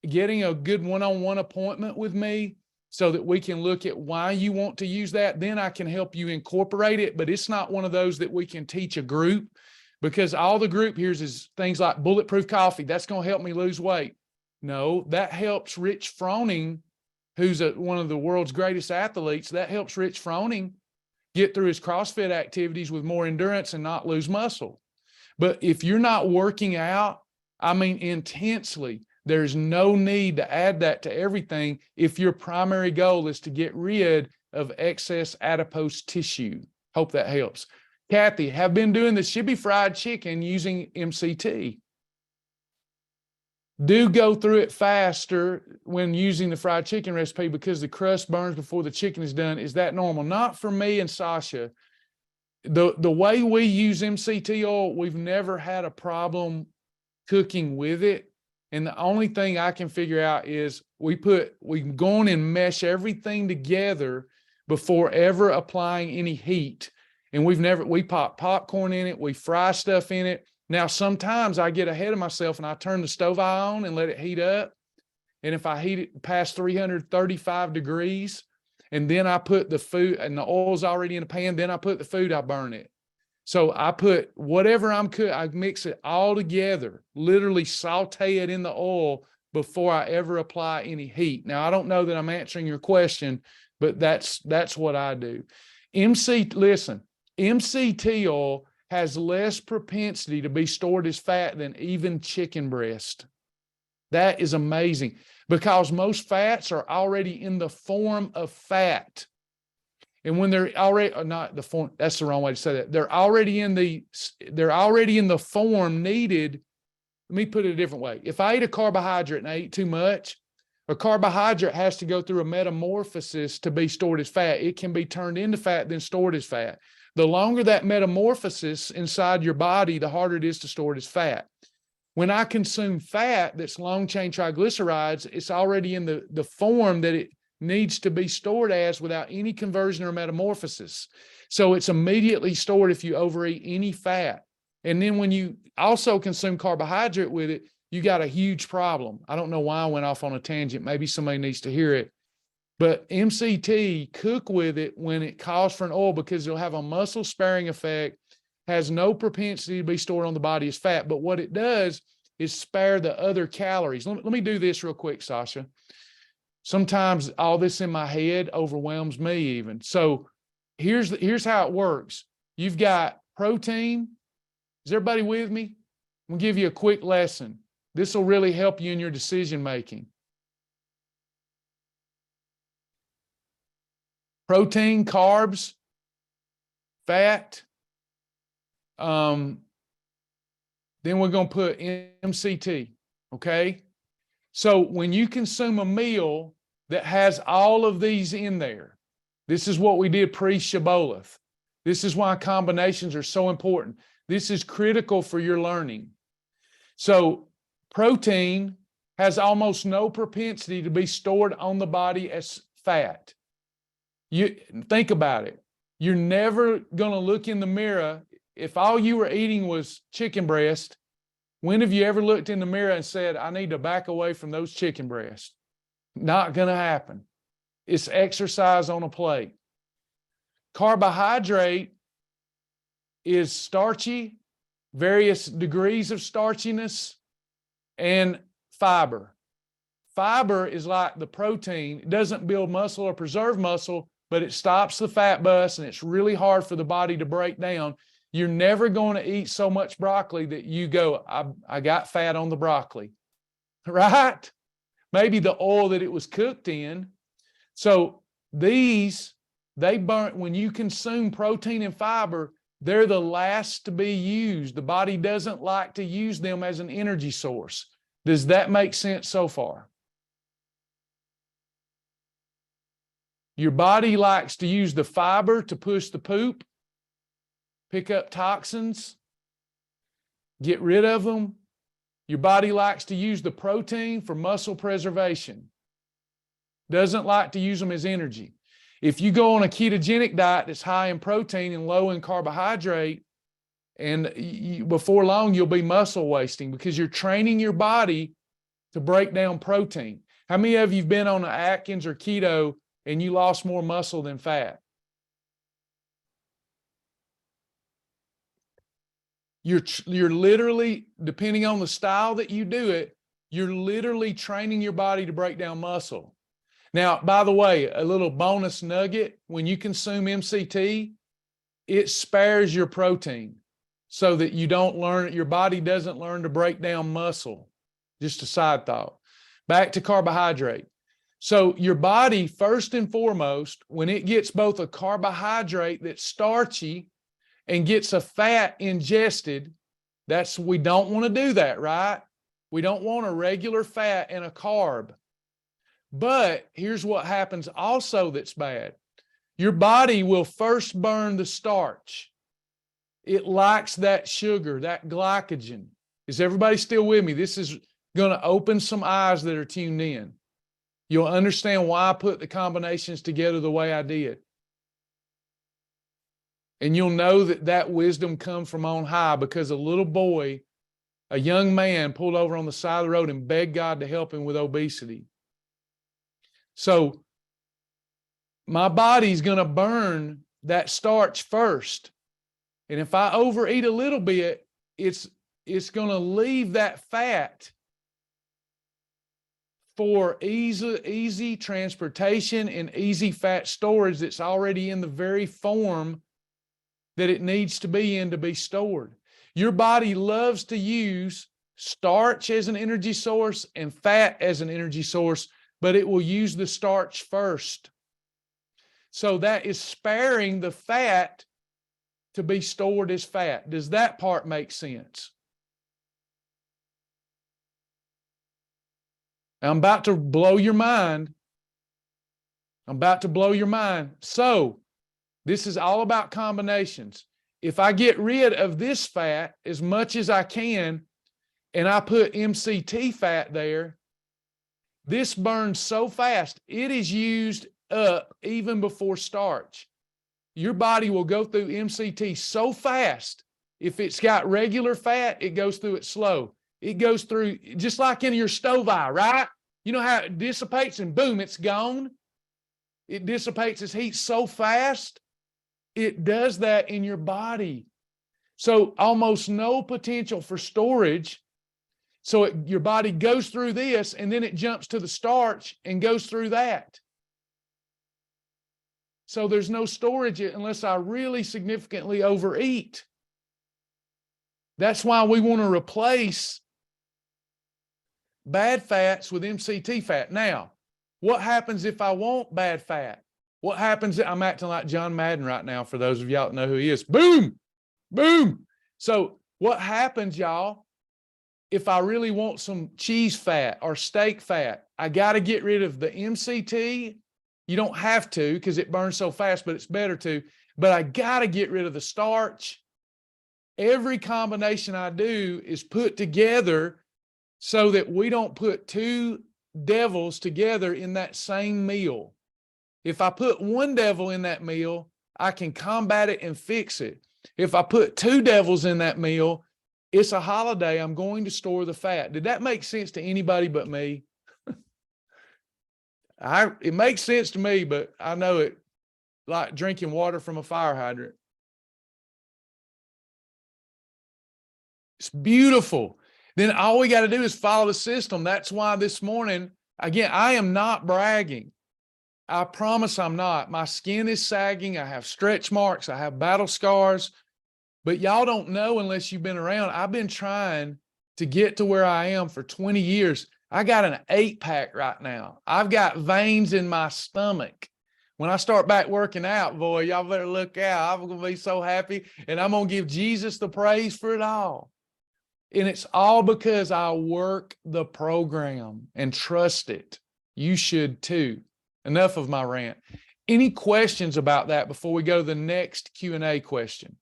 Getting a good one-on-one appointment with me so that we can look at why you want to use that. Then I can help you incorporate it, but it's not one of those that we can teach a group, because all the group hears is things like bulletproof coffee. That's going to help me lose weight. No, that helps Rich Froning, who's one of the world's greatest athletes. That helps Rich Froning get through his CrossFit activities with more endurance and not lose muscle. But if you're not working out, I mean, intensely, there's no need to add that to everything if your primary goal is to get rid of excess adipose tissue. Hope that helps. Kathy, have been doing the Shibby fried chicken using MCT. Do go through it faster when using the fried chicken recipe because the crust burns before the chicken is done. Is that normal? Not for me and Sasha. The way we use MCT oil, we've never had a problem cooking with it. And the only thing I can figure out is we go on and mesh everything together before ever applying any heat. And we pop popcorn in it. We fry stuff in it. Now, sometimes I get ahead of myself and I turn the stove on and let it heat up. And if I heat it past 335 degrees, and then I put the food and the oil's already in the pan, then I put the food, I burn it. So I put whatever I'm cooking, I mix it all together, literally saute it in the oil before I ever apply any heat. Now, I don't know that I'm answering your question, but that's what I do. MCT oil has less propensity to be stored as fat than even chicken breast. That is amazing because most fats are already in the form of fat. And when they're already not the form, that's the wrong way to say that. They're already in the form needed. Let me put it a different way. If I eat a carbohydrate and I eat too much, a carbohydrate has to go through a metamorphosis to be stored as fat. It can be turned into fat, then stored as fat. The longer that metamorphosis inside your body, the harder it is to store it as fat. When I consume fat that's long-chain triglycerides, it's already in the form that it needs to be stored as without any conversion or metamorphosis. So it's immediately stored if you overeat any fat. And then when you also consume carbohydrate with it, you got a huge problem. I don't know why I went off on a tangent. Maybe somebody needs to hear it. But MCT, cook with it when it calls for an oil because it'll have a muscle sparing effect, has no propensity to be stored on the body as fat. But what it does is spare the other calories. Let me do this real quick, Sasha. Sometimes all this in my head overwhelms me even. So here's how it works. You've got protein. Is everybody with me? I'm going to give you a quick lesson. This will really help you in your decision making. Protein, carbs, fat. Then we're going to put MCT, okay? So when you consume a meal that has all of these in there, this is what we did pre-Shibboleth. This is why combinations are so important. This is critical for your learning. So protein has almost no propensity to be stored on the body as fat. You think about it. You're never going to look in the mirror. If all you were eating was chicken breast, when have you ever looked in the mirror and said, I need to back away from those chicken breasts? Not going to happen. It's exercise on a plate. Carbohydrate is starchy, various degrees of starchiness, and fiber. Fiber is like the protein. It doesn't build muscle or preserve muscle, but it stops the fat bus, and it's really hard for the body to break down. You're never going to eat so much broccoli that you go, I got fat on the broccoli, right? Maybe the oil that it was cooked in. So these They burn, when you consume protein and fiber, they're the last to be used. The body doesn't like to use them as an energy source. Does that make sense so far? Your body likes to use the fiber to push the poop, pick up toxins, get rid of them. Your body likes to use the protein for muscle preservation. Doesn't like to use them as energy. If you go on a ketogenic diet that's high in protein and low in carbohydrate, and before long, you'll be muscle wasting because you're training your body to break down protein. How many of you have been on an Atkins or keto and you lost more muscle than fat? You're literally, depending on the style that you do it, you're literally training your body to break down muscle. Now, by the way, a little bonus nugget, when you consume MCT, it spares your protein so that you don't learn, your body doesn't learn to break down muscle. Just a side thought. Back to carbohydrate. So your body, first and foremost, when it gets both a carbohydrate that's starchy and gets a fat ingested, we don't want to do that, right? We don't want a regular fat and a carb. But here's what happens also that's bad. Your body will first burn the starch. It likes that sugar, that glycogen. Is everybody still with me? This is going to open some eyes that are tuned in. You'll understand why I put the combinations together the way I did. And you'll know that that wisdom comes from on high because a little boy, a young man, pulled over on the side of the road and begged God to help him with obesity. So my body's going to burn that starch first. And if I overeat a little bit, it's going to leave that fat for easy transportation and easy fat storage that's already in the very form that it needs to be in to be stored. Your body loves to use starch as an energy source and fat as an energy source, but it will use the starch first. So that is sparing the fat to be stored as fat. Does that part make sense? I'm about to blow your mind. I'm about to blow your mind. So this is all about combinations. If I get rid of this fat as much as I can, and I put MCT fat there, this burns so fast, it is used up even before starch. Your body will go through MCT so fast. If it's got regular fat, it goes through it slow. It goes through, just like in your stove eye, right? You know how it dissipates and boom, it's gone? It dissipates its heat so fast. It does that in your body. So almost no potential for storage. So your body goes through this and then it jumps to the starch and goes through that. So there's no storage unless I really significantly overeat. That's why we want to replace bad fats with MCT fat. Now, what happens if I want bad fat? What happens? I'm acting like John Madden right now for those of y'all that know who he is. Boom, boom. So what happens, y'all, if I really want some cheese fat or steak fat? I got to get rid of the MCT. You don't have to because it burns so fast, but it's better to. But I got to get rid of the starch. Every combination I do is put together so that we don't put two devils together in that same meal. If I put one devil in that meal, I can combat it and fix it. If I put two devils in that meal, it's a holiday. I'm going to store the fat. Did that make sense to anybody but me? It makes sense to me, but I know it like drinking water from a fire hydrant. It's beautiful. Then all we got to do is follow the system. That's why this morning, again, I am not bragging. I promise I'm not. My skin is sagging. I have stretch marks. I have battle scars. But y'all don't know unless you've been around. I've been trying to get to where I am for 20 years. I got an 8-pack right now. I've got veins in my stomach. When I start back working out, boy, y'all better look out. I'm going to be so happy, and I'm going to give Jesus the praise for it all. And it's all because I work the program and trust it. You should too. Enough of my rant. Any questions about that before we go to the next Q&A question?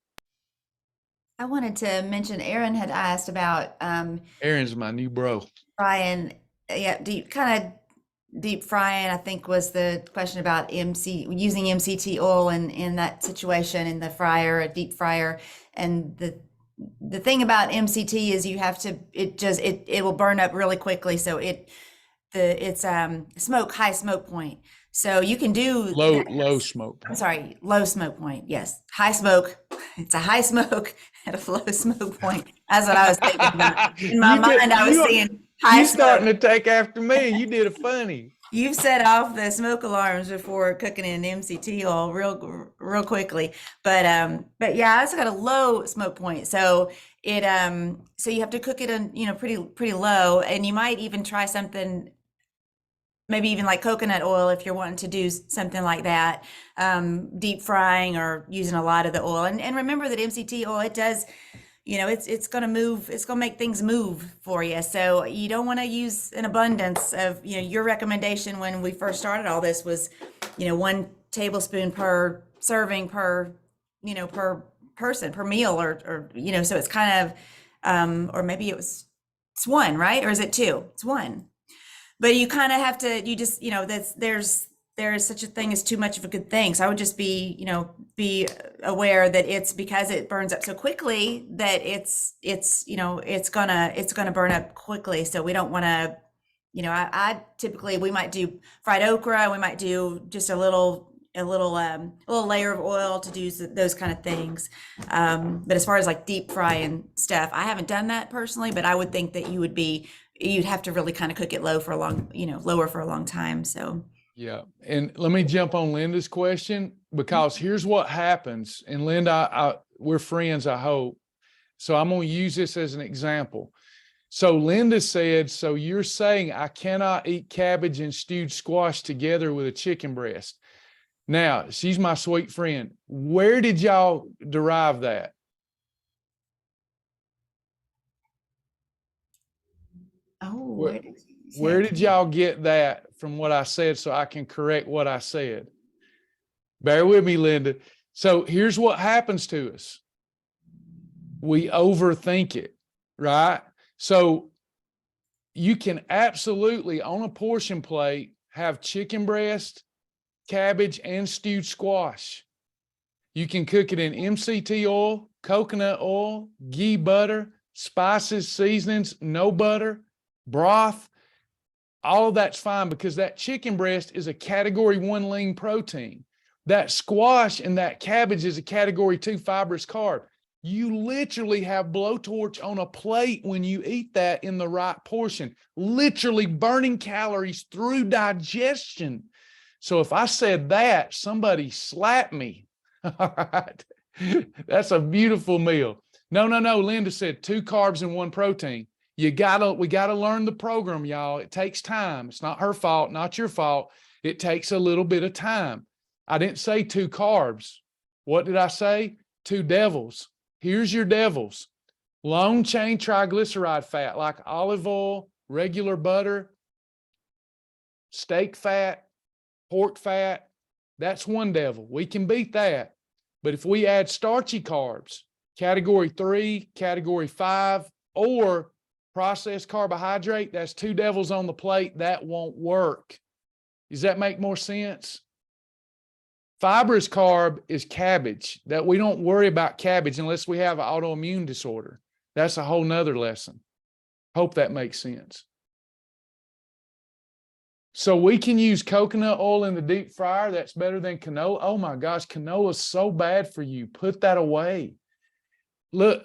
I wanted to mention Aaron had asked about Aaron's my new bro. frying, kind of deep frying, I think was the question about using MCT oil in that situation in the fryer, a deep fryer. And the thing about MCT is you have to, it will burn up really quickly. So it's high smoke point. So you can do low smoke point. I'm sorry, low smoke point. Yes. High smoke. It's a high smoke at a low smoke point. That's what I was thinking about. In my mind, I was seeing high you smoke. Starting to take after me. You did it funny. You've set off the smoke alarms before cooking in MCT oil real quickly. But yeah, it's got a low smoke point. So so you have to cook it on, pretty low, and you might even try something, maybe even like coconut oil if you're wanting to do something like that, deep frying or using a lot of the oil. And remember that MCT oil, it does, it's going to move, it's going to make things move for you. So you don't want to use an abundance of, your recommendation when we first started all this was, 1 tablespoon per serving per person, per meal, or so it's kind of, or maybe it's 1, right? Or is it 2? It's 1. But you kind of have to, you just, there is such a thing as too much of a good thing. So I would just be aware that it's because it burns up so quickly that it's gonna burn up quickly. So we don't want to, I typically, we might do fried okra. We might do just a little layer of oil to do those kind of things. But as far as like deep frying stuff, I haven't done that personally, but I would think that you'd have to really kind of cook it lower for a long time. So yeah. And let me jump on Linda's question, because here's what happens. And Linda, we're friends, I hope. So I'm going to use this as an example. So Linda said, so you're saying I cannot eat cabbage and stewed squash together with a chicken breast. Now, she's my sweet friend. Where did y'all derive that? oh, Where did y'all get that from what I said, so I can correct what I said? Bear with me, Linda. So here's what happens to us. We overthink it, right? So you can absolutely, on a portion plate, have chicken breast, cabbage, and stewed squash. You can cook it in MCT oil, coconut oil, ghee butter, spices, seasonings, no butter, broth. All of that's fine, because that chicken breast is a category 1 lean protein. That squash and that cabbage is a category 2 fibrous carb. You literally have blowtorch on a plate when you eat that in the right portion, literally burning calories through digestion. So if I said that, somebody slap me. All right. That's a beautiful meal. No. Linda said 2 carbs and 1 protein. We gotta learn the program, y'all. It takes time. It's not her fault, not your fault. It takes a little bit of time. I didn't say 2 carbs. What did I say? 2 devils. Here's your devils. Long chain triglyceride fat, like olive oil, regular butter, steak fat, pork fat. That's 1 devil. We can beat that. But if we add starchy carbs, category 3, category 5, or processed carbohydrate, that's 2 devils on the plate. That won't work. Does that make more sense? Fibrous carb is cabbage. That we don't worry about cabbage unless we have an autoimmune disorder. That's a whole nother lesson. Hope that makes sense. So we can use coconut oil in the deep fryer. That's better than canola. Oh my gosh, canola is so bad for you. Put that away. Look,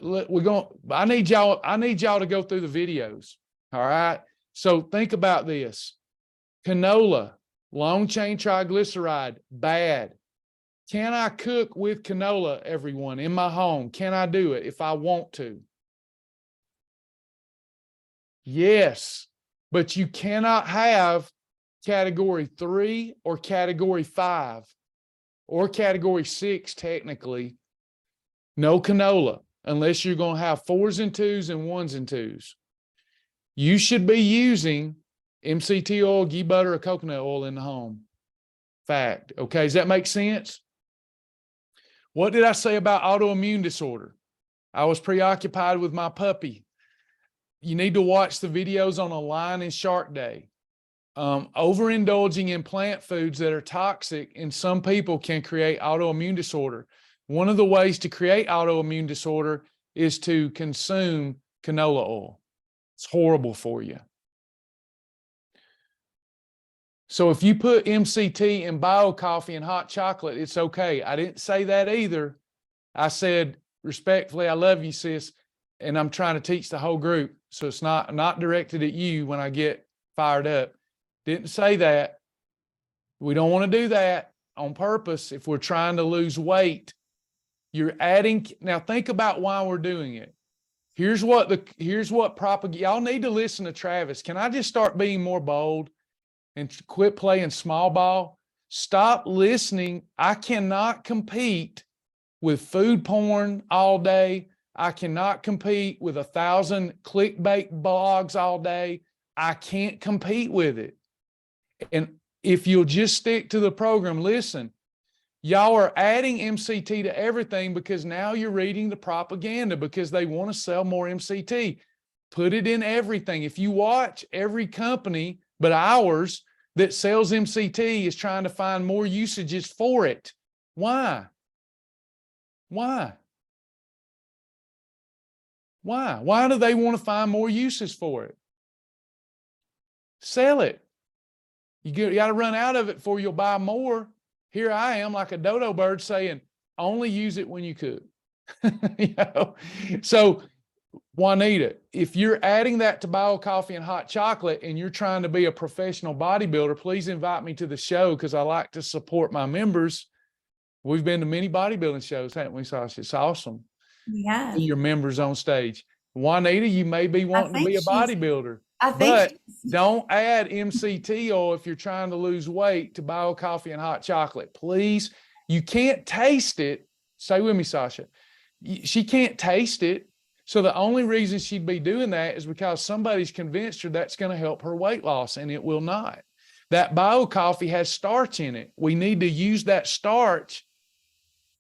I need y'all to go through the videos. All right. So think about this. Canola, long chain triglyceride, bad. Can I cook with canola, everyone, in my home? Can I do it if I want to? Yes, but you cannot have category 3 or category 5. or category 6, technically, no canola, unless you're going to have 4s and 2s and 1s and 2s. You should be using MCT oil, ghee butter, or coconut oil in the home. Fact. Okay. Does that make sense? What did I say about autoimmune disorder? I was preoccupied with my puppy. You need to watch the videos on a lion and shark day. Overindulging in plant foods that are toxic in some people can create autoimmune disorder. One of the ways to create autoimmune disorder is to consume canola oil. It's horrible for you. So if you put MCT in bio coffee and hot chocolate, it's okay. I didn't say that either. I said, respectfully, I love you, sis, and I'm trying to teach the whole group. So it's not directed at you when I get fired up. Didn't say that. We don't want to do that on purpose. If we're trying to lose weight, you're adding. Now think about why we're doing it. Here's what propaganda. Y'all need to listen to Travis. Can I just start being more bold and quit playing small ball? Stop listening. I cannot compete with food porn all day. I cannot compete with 1,000 clickbait blogs all day. I can't compete with it. And if you'll just stick to the program, listen, y'all are adding MCT to everything because now you're reading the propaganda because they want to sell more MCT. Put it in everything. If you watch, every company but ours that sells MCT is trying to find more usages for it. Why? Why? Why? Why do they want to find more uses for it? Sell it. You got to run out of it before you'll buy more. Here I am like a dodo bird saying, only use it when you cook. You know? So Juanita, if you're adding that to bio coffee and hot chocolate and you're trying to be a professional bodybuilder, please invite me to the show because I like to support my members. We've been to many bodybuilding shows, haven't we, Sasha? It's awesome. Yeah. See your members on stage. Juanita, you may be wanting to be a bodybuilder, but don't add MCT oil if you're trying to lose weight to bio coffee and hot chocolate. Please, you can't taste it. Stay with me, Sasha. She can't taste it. So the only reason she'd be doing that is because somebody's convinced her that's going to help her weight loss, and it will not. That bio coffee has starch in it. We need to use that starch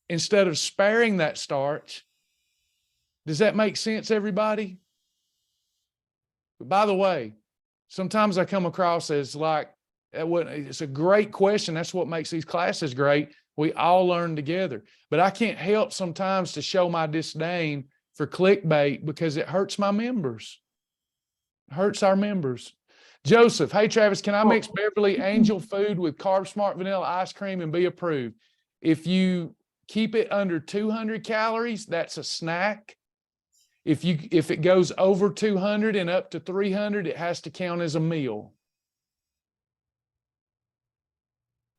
instead of sparing that starch. Does that make sense, everybody? But by the way, sometimes I come across as like, it's a great question. That's what makes these classes great. We all learn together. But I can't help sometimes to show my disdain for clickbait because it hurts my members. It hurts our members. Joseph, hey, Travis, can I mix Beverly Angel food with Carb Smart vanilla ice cream and be approved? If you keep it under 200 calories, that's a snack. If it goes over 200 and up to 300, it has to count as a meal.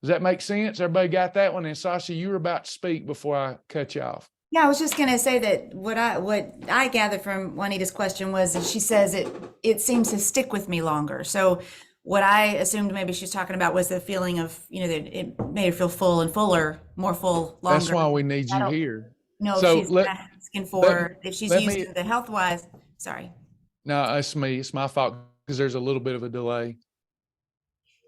Does that make sense? Everybody got that one? And Sasha, you were about to speak before I cut you off. Yeah, I was just going to say that what I gathered from Juanita's question was that she says it seems to stick with me longer. So what I assumed maybe she's talking about was the feeling of, that it made her feel full and fuller, more full, longer. That's why we need you here. No, so she's asking for if she's using the health-wise. Sorry. No, it's me. It's my fault because there's a little bit of a delay.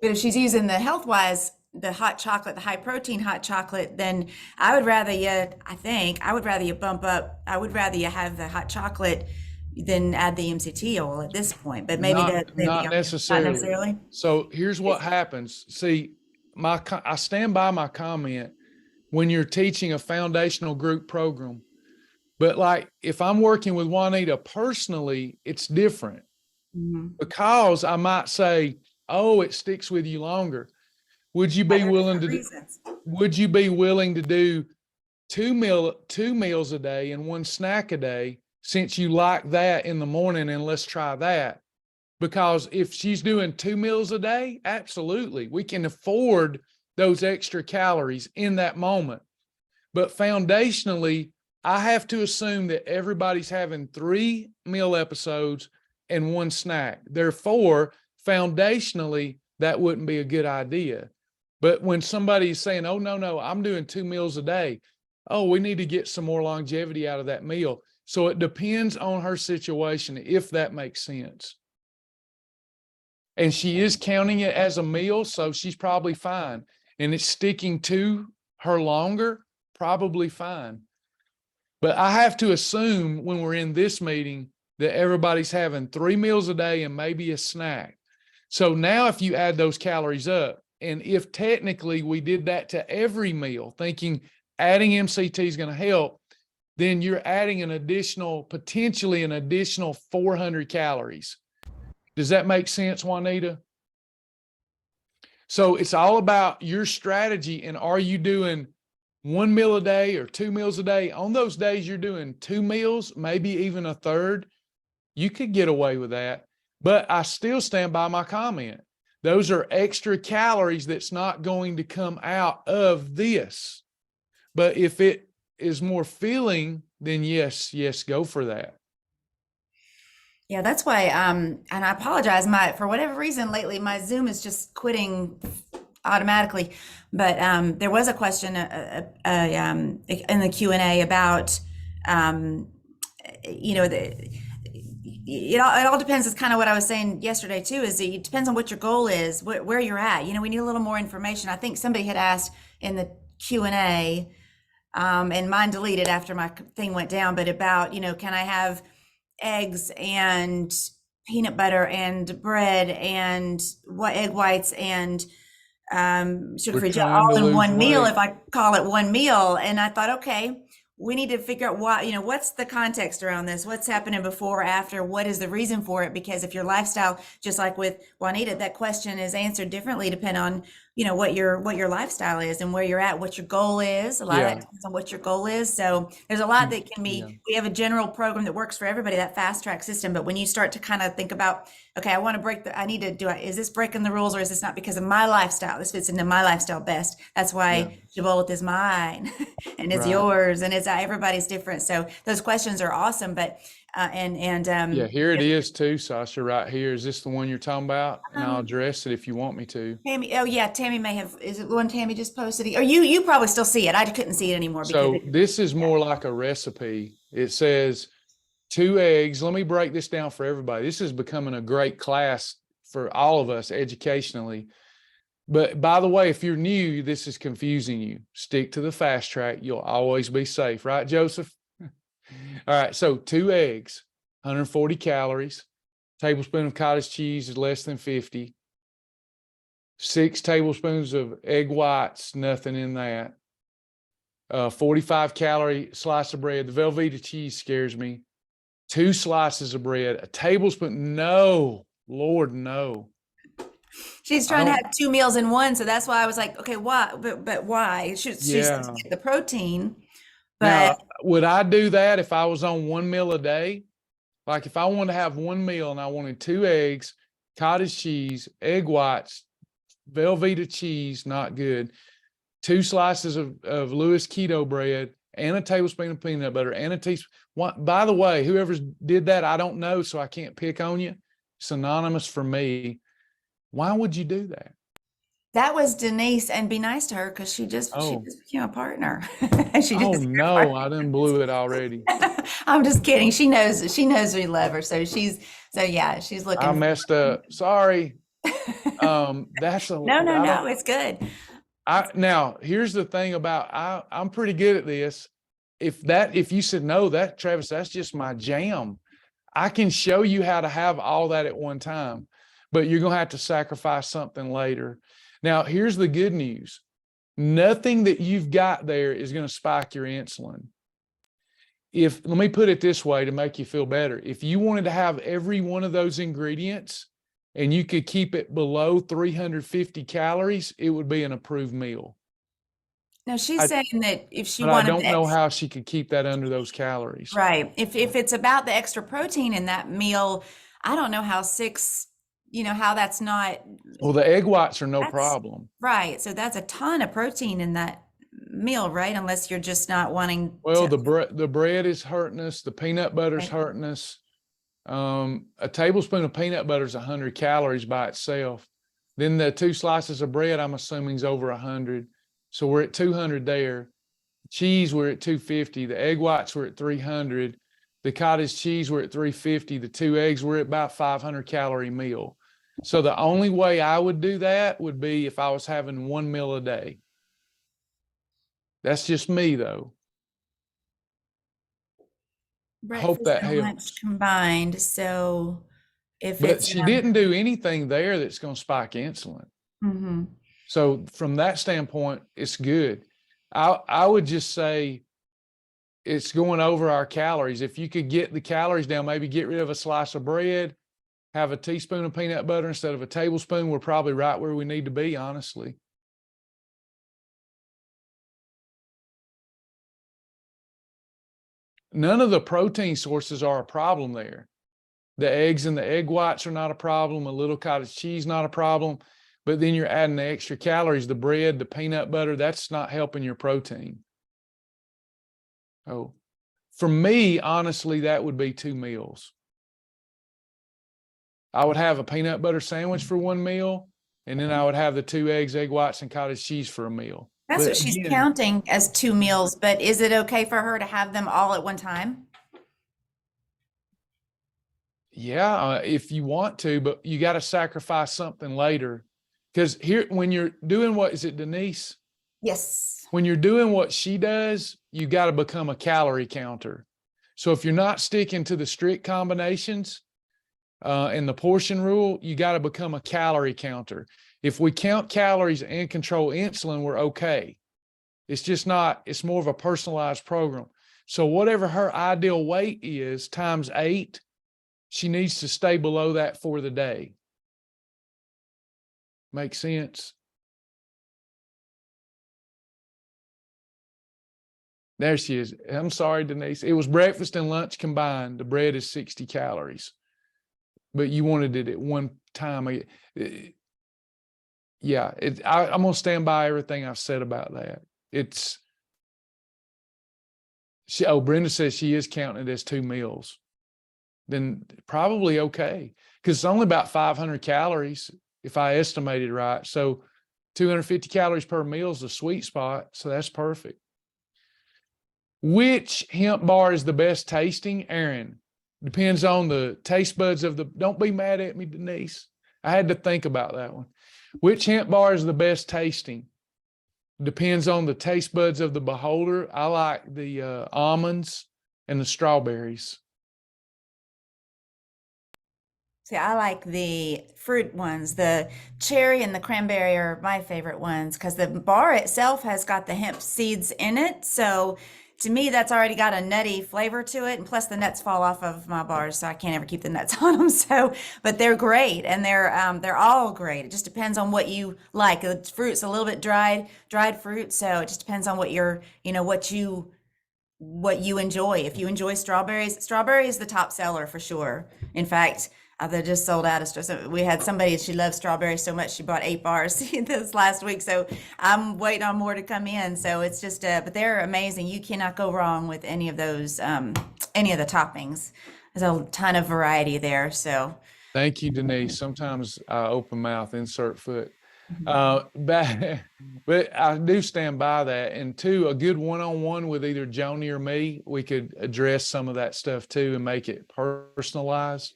But if she's using the health-wise, the hot chocolate, the high protein hot chocolate, then I would rather you bump up. I would rather you have the hot chocolate than add the MCT oil at this point. But maybe not necessarily. So here's what happens. See, I stand by my comment when you're teaching a foundational group program. But like if I'm working with Juanita personally, it's different because I might say, oh, it sticks with you longer. Would you be willing to do two meals a day and one snack a day since you like that in the morning, and let's try that? Because if she's doing 2 meals a day, absolutely. We can afford those extra calories in that moment. But foundationally, I have to assume that everybody's having 3 meal episodes and one snack. Therefore, foundationally, that wouldn't be a good idea. But when somebody's saying, oh, no, I'm doing 2 meals a day. Oh, we need to get some more longevity out of that meal. So it depends on her situation, if that makes sense. And she is counting it as a meal, so she's probably fine. And it's sticking to her longer, probably fine. But I have to assume when we're in this meeting that everybody's having 3 meals a day and maybe a snack. So now if you add those calories up, and if technically we did that to every meal, thinking adding MCT is going to help, then you're adding potentially an additional 400 calories. Does that make sense, Juanita? So it's all about your strategy. And are you doing 1 meal a day or 2 meals a day? On those days you're doing 2 meals, maybe even a third, you could get away with that. But I still stand by my comment. Those are extra calories that's not going to come out of this. But if it is more filling, then yes, go for that. Yeah, that's why, and I apologize, for whatever reason lately, my Zoom is just quitting automatically. But there was a question in the Q&A about, it all depends. It's kind of what I was saying yesterday too, is it depends on what your goal is, where you're at. We need a little more information. I think somebody had asked in the Q&A, and mine deleted after my thing went down, but about, can I have eggs and peanut butter and bread and egg whites and sugar-free gel all in one meal if I call it one meal? And I thought, okay, we need to figure out why, what's the context around this? What's happening before or after? What is the reason for it? Because if your lifestyle, just like with Juanita, that question is answered differently depending on, what your lifestyle is and where you're at, what your goal is. A lot of that depends on what your goal is. So there's a lot that can be, we have a general program that works for everybody, that fast track system. But when you start to kind of think about, okay, I want to is this breaking the rules or is this not because of my lifestyle? This fits into my lifestyle best. That's why Shibboleth is mine and it's yours and it's everybody's different. So those questions are awesome. But here it is too, Sasha, right here. Is this the one you're talking about? And I'll address it if you want me to. Tammy, Tammy may have, is it the one Tammy just posted? Or you probably still see it. I couldn't see it anymore. So this is more like a recipe. It says 2 eggs. Let me break this down for everybody. This is becoming a great class for all of us educationally. But by the way, if you're new, this is confusing you. Stick to the fast track. You'll always be safe, right, Joseph? All right, so 2 eggs, 140 calories. Tablespoon of cottage cheese is less than 50. 6 tablespoons of egg whites, nothing in that. 45 calorie slice of bread. The Velveeta cheese scares me. 2 slices of bread, a tablespoon. No, Lord, no. She's trying to have 2 meals in one, so that's why I was like, okay, why? But why? She's get the protein. But now, would I do that if I was on 1 meal a day? Like if I wanted to have 1 meal and I wanted 2 eggs, cottage cheese, egg whites, Velveeta cheese, not good. 2 slices of Lewis keto bread and a tablespoon of peanut butter and a teaspoon. By the way, whoever did that, I don't know, so I can't pick on you. It's anonymous for me. Why would you do that? That was Denise, and be nice to her because she just became a partner. I done blew it already. I'm just kidding. She knows we love her, so she's looking. I messed up. Sorry. That's a no, it's good. Now here's the thing about I'm pretty good at this. If you said no, Travis, that's just my jam. I can show you how to have all that at one time, but you're gonna have to sacrifice something later. Now, here's the good news. Nothing that you've got there is going to spike your insulin. Let me put it this way to make you feel better. If you wanted to have every one of those ingredients and you could keep it below 350 calories, it would be an approved meal. No, she's saying that if she wanted, I don't know how she could keep that under those calories. Right. If it's about the extra protein in that meal, I don't know how 6, how that's not. Well, the egg whites are no problem. Right. So that's a ton of protein in that meal, right? Unless you're just not wanting. Well, the bread is hurting us. The peanut butter's hurting us. A tablespoon of peanut butter is 100 calories by itself. Then the 2 slices of bread, I'm assuming is over 100. So we're at 200 there. Cheese, we're at 250. The egg whites were at 300. The cottage cheese, we're at 350. The 2 eggs, we're at about 500 calorie meal. So the only way I would do that would be if I was having 1 meal a day. That's just me though. Hope Breakfast that and lunch helps. combined. So if But it's, she didn't do anything there that's going to spike insulin. mhm. So from that standpoint, it's good. I would just say it's going over our calories. If you could get the calories down, maybe get rid of a slice of bread, have a teaspoon of peanut butter instead of a tablespoon, we're probably right where we need to be, honestly. None of the protein sources are a problem there. The eggs and the egg whites are not a problem. A little cottage cheese, not a problem. But then you're adding the extra calories, the bread, the peanut butter, that's not helping your protein. Oh, for me, honestly, that would be 2 meals. I would have a peanut butter sandwich for 1 meal, and then I would have the 2 eggs, egg whites, and cottage cheese for a meal. That's But what she's again, counting as 2 meals, but is it okay for her to have them all at one time? yeah, if you want to, but you got to sacrifice something later. Because here, when you're doing what is it, Denise? Yes. When you're doing what she does, you got to become a calorie counter. So if you're not sticking to the strict combinations and the portion rule, you got to become a calorie counter. If we count calories and control insulin, we're okay. It's just not, it's more of a personalized program. So whatever her ideal weight is times 8, she needs to stay below that for the day. Make sense? There she is. I'm sorry, Denise. It was breakfast and lunch combined. The bread is 60 calories, but you wanted it at one time. Yeah, I'm going to stand by everything I've said about that. Brenda says she is counting it as 2 meals. Then probably okay, because it's only about 500 calories if I estimated right. So 250 calories per meal is the sweet spot. So that's perfect. Which hemp bar is the best tasting, Aaron? Depends on the taste buds of the, don't be mad at me, Denise. I had to think about that one. Which hemp bar is the best tasting? Depends on the taste buds of the beholder. I like the almonds and the strawberries. See, I like the fruit ones. The cherry and the cranberry are my favorite ones because the bar itself has got the hemp seeds in it. So to me, that's already got a nutty flavor to it. And plus the nuts fall off of my bars, so I can't ever keep the nuts on them. So, but they're great and they're all great. It just depends on what you like. The fruit's a little bit dried fruit. So it just depends on what you're, what you enjoy. If you enjoy strawberries, strawberry is the top seller for sure. In fact, they just sold out of strawberries. We had somebody, she loves strawberries so much she bought 8 bars this last week. So I'm waiting on more to come in. So it's just, but they're amazing. You cannot go wrong with any of those, any of the toppings. There's a ton of variety there. So thank you, Denise. Sometimes I open mouth, insert foot. But I do stand by that. And 2, a good one-on-one with either Joni or me, we could address some of that stuff too and make it personalized.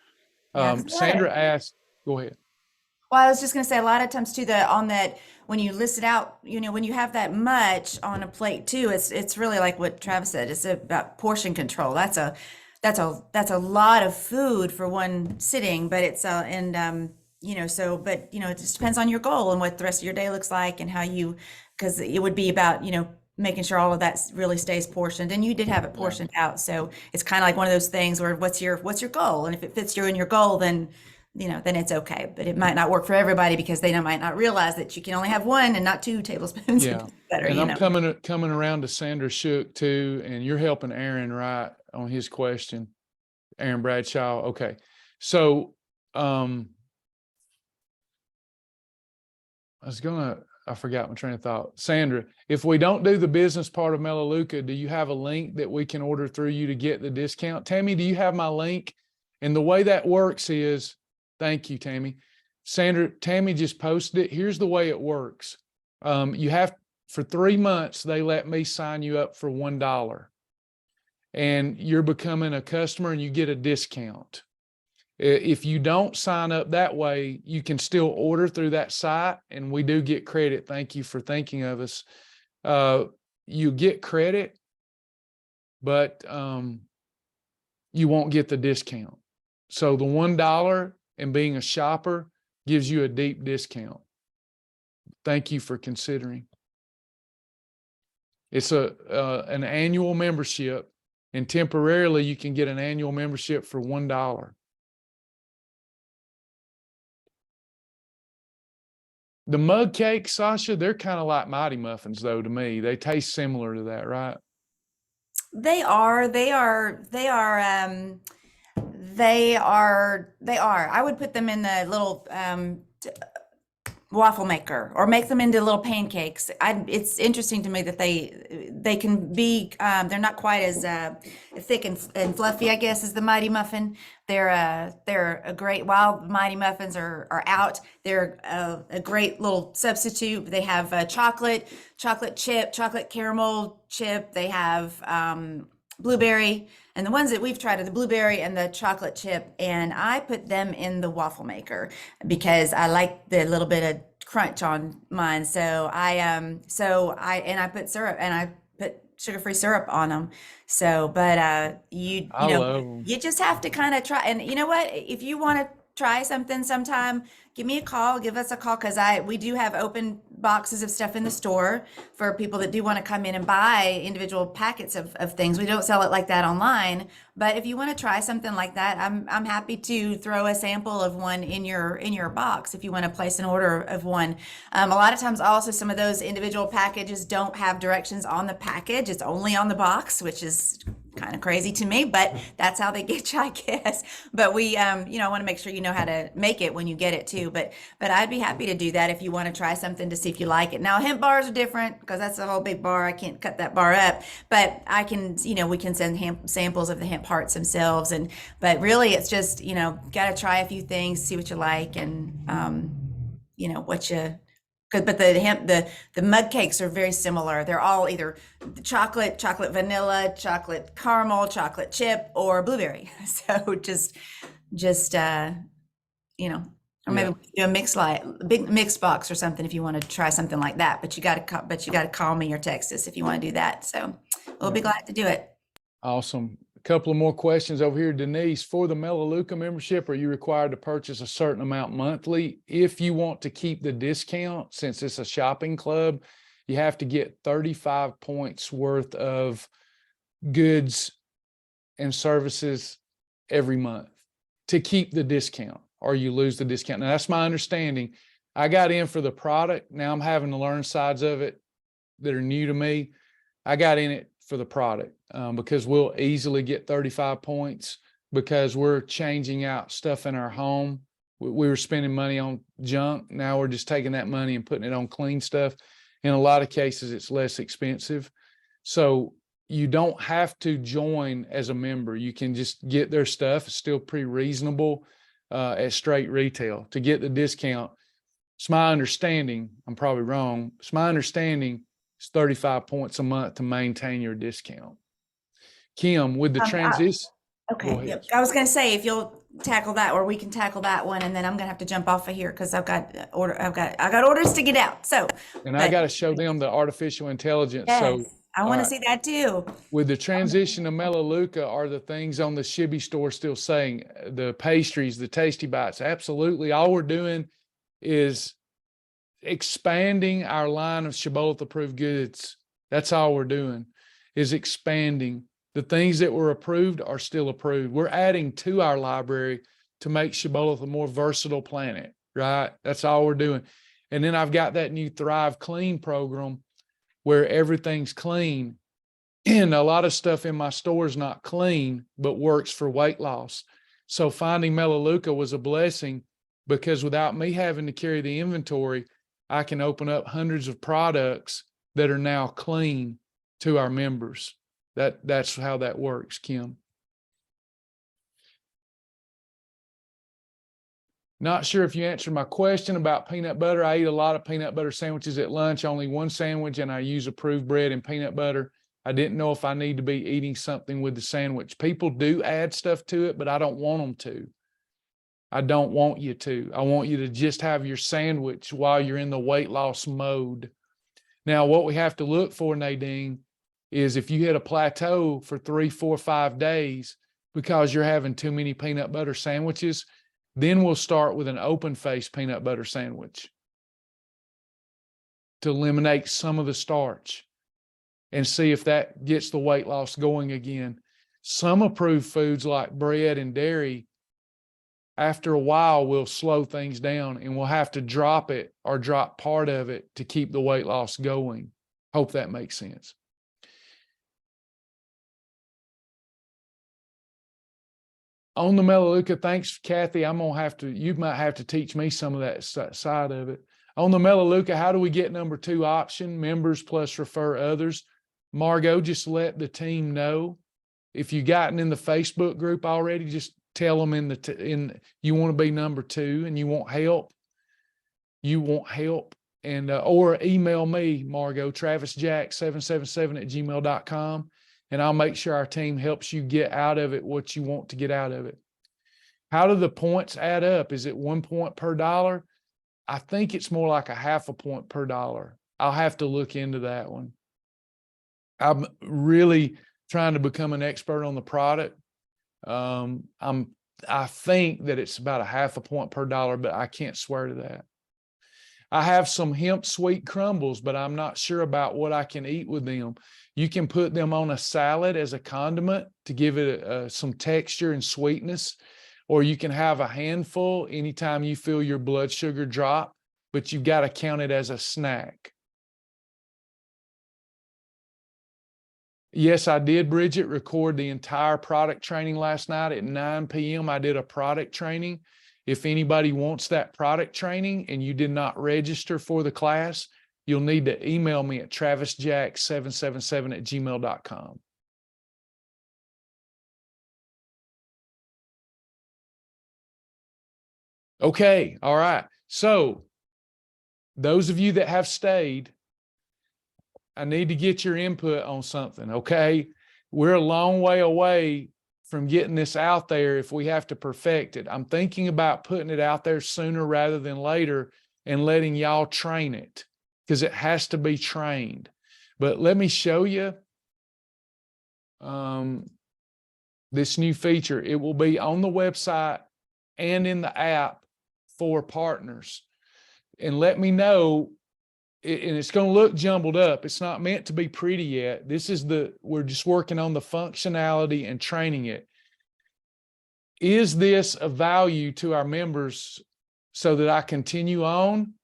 Sandra asked, go ahead. Well, I was just going to say a lot of times too, on that, when you list it out, when you have that much on a plate too, it's really like what Travis said. It's about portion control. That's a lot of food for one sitting, but it's but it just depends on your goal and what the rest of your day looks like and because it would be about, making sure all of that really stays portioned, and you did have it portioned out. So it's kind of like one of those things where what's your goal? And if it fits you in your goal, then, then it's okay, but it might not work for everybody because they might not realize that you can only have 1 and not 2 tablespoons. Yeah. Better, and I'm coming around to Sandra Shook too. And you're helping Aaron right on his question, Aaron Bradshaw. Okay. So, I forgot my train of thought. Sandra, if we don't do the business part of Melaleuca, do you have a link that we can order through you to get the discount? Tammy, do you have my link? And the way that works is, thank you, Tammy. Sandra, Tammy just posted it. Here's the way it works. You have, for 3 months, they let me sign you up for $1. And you're becoming a customer and you get a discount. If you don't sign up that way, you can still order through that site, and we do get credit. Thank you for thinking of us. You get credit, but you won't get the discount. So the $1 and being a shopper gives you a deep discount. Thank you for considering. It's an annual membership, and temporarily you can get an annual membership for $1. The mug cakes, Sasha, they're kind of like Mighty Muffins, though, to me. They taste similar to that, right? They are. I would put them in the little waffle maker or make them into little pancakes. It's interesting to me that they can be, they're not quite as thick and fluffy, I guess, as the Mighty Muffin. They're a great, while Mighty Muffins are out, they're a great little substitute. They have chocolate chip, chocolate caramel chip. They have blueberry, and the ones that we've tried are the blueberry and the chocolate chip, and I put them in the waffle maker because I like the little bit of crunch on mine. So I put syrup, and I put sugar-free syrup on them. So, but you know, love them. you just have to kind of try. And you know what? If you want to try something sometime, give me a call, give us a call, because we do have open boxes of stuff in the store for people that do want to come in and buy individual packets of things. We don't sell it like that online, but if you want to try something like that, I'm happy to throw a sample of one in your box if you want to place an order of one. A lot of times also some of those individual packages don't have directions on the package. It's only on the box, which is kind of crazy to me, but that's how they get you, I guess. But we, you know, want to make sure you know how to make it when you get it too. But I'd be happy to do that if you want to try something to see if you like it. Now, hemp bars are different because that's a whole big bar. I can't cut that bar up, but I can, you know, we can send samples of the hemp hearts themselves. But really it's just, you know, got to try a few things, see what you like, and, you know, what you, but the mug cakes are very similar. They're all either chocolate vanilla, chocolate caramel, chocolate chip, or blueberry. So just you know, or maybe do a big mixed box or something if you want to try something like that. But you got to call me or text us if you want to do that. So we'll be glad to do it. Awesome. A couple of more questions over here. Denise, for the Melaleuca membership, are you required to purchase a certain amount monthly? If you want to keep the discount, since it's a shopping club, you have to get 35 points worth of goods and services every month to keep the discount, or you lose the discount. Now, that's my understanding. I got in for the product. Now I'm having to learn sides of it that are new to me. I got in it for the product because we'll easily get 35 points because we're changing out stuff in our home. We were spending money on junk. Now we're just taking that money and putting it on clean stuff. In a lot of cases, it's less expensive. So you don't have to join as a member. You can just get their stuff. It's still pretty reasonable at straight retail to get the discount. It's my understanding, I'm probably wrong. It's my understanding it's 35 points a month to maintain your discount. Kim, with the transition. Okay. Yep. I was going to say, if you'll tackle that, or we can tackle that one, and then I'm going to have to jump off of here because I got orders to get out. So, and I got to show them the artificial intelligence. Yes, so I want to see that too. With the transition to Melaleuca, are the things on the Shibby store still saying the pastries, the tasty bites? Absolutely. All we're doing is expanding our line of Shibboleth approved goods. That's all we're doing, is expanding. The things that were approved are still approved. We're adding to our library to make Shibboleth a more versatile planet, right? That's all we're doing. And then I've got that new Thrive Clean program where everything's clean. And a lot of stuff in my store is not clean, but works for weight loss. So finding Melaleuca was a blessing because without me having to carry the inventory, I can open up hundreds of products that are now clean to our members. That's how that works, Kim. Not sure if you answered my question about peanut butter. I eat a lot of peanut butter sandwiches at lunch, only one sandwich, and I use approved bread and peanut butter. I didn't know if I need to be eating something with the sandwich. People do add stuff to it, but I don't want them to. I don't want you to. I want you to just have your sandwich while you're in the weight loss mode. Now, what we have to look for, Nadine, is if you hit a plateau for 3, 4, 5 days because you're having too many peanut butter sandwiches, then we'll start with an open face peanut butter sandwich to eliminate some of the starch and see if that gets the weight loss going again. Some approved foods like bread and dairy, after a while, will slow things down and we'll have to drop it or drop part of it to keep the weight loss going. Hope that makes sense. On the Melaleuca, thanks, Kathy. You might have to teach me some of that side of it. On the Melaleuca, how do we get number 2 option? Members plus refer others. Margot, just let the team know. If you've gotten in the Facebook group already, just tell them you want to be number 2 and you want help. And or email me, Margot, travisjack777@gmail.com, and I'll make sure our team helps you get out of it what you want to get out of it. How do the points add up? Is it 1 point per dollar? I think it's more like a half a point per dollar. I'll have to look into that one. I'm really trying to become an expert on the product. I think that it's about a half a point per dollar, but I can't swear to that. I have some hemp sweet crumbles, but I'm not sure about what I can eat with them. You can put them on a salad as a condiment to give it some texture and sweetness, or you can have a handful anytime you feel your blood sugar drop, but you've got to count it as a snack. Yes, I did, Bridget, record the entire product training last night at 9 p.m. I did a product training. If anybody wants that product training and you did not register for the class, you'll need to email me at travisjack777@gmail.com. Okay, all right. So those of you that have stayed, I need to get your input on something, okay? We're a long way away from getting this out there if we have to perfect it. I'm thinking about putting it out there sooner rather than later and letting y'all train it because it has to be trained. But let me show you this new feature. It will be on the website and in the app for partners. And let me know, and it's going to look jumbled up. It's not meant to be pretty yet. We're just working on the functionality and training it. Is this of value to our members so that I continue on?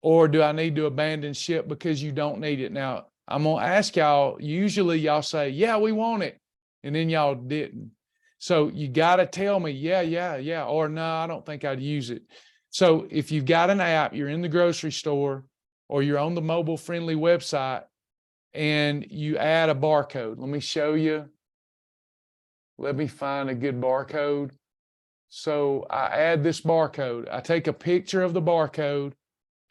Or do I need to abandon ship because you don't need it? Now, I'm going to ask y'all, usually y'all say, yeah, we want it. And then y'all didn't. So you got to tell me, yeah, or no, I don't think I'd use it. So if you've got an app, you're in the grocery store or you're on the mobile friendly website and you add a barcode. Let me show you. Let me find a good barcode. So I add this barcode. I take a picture of the barcode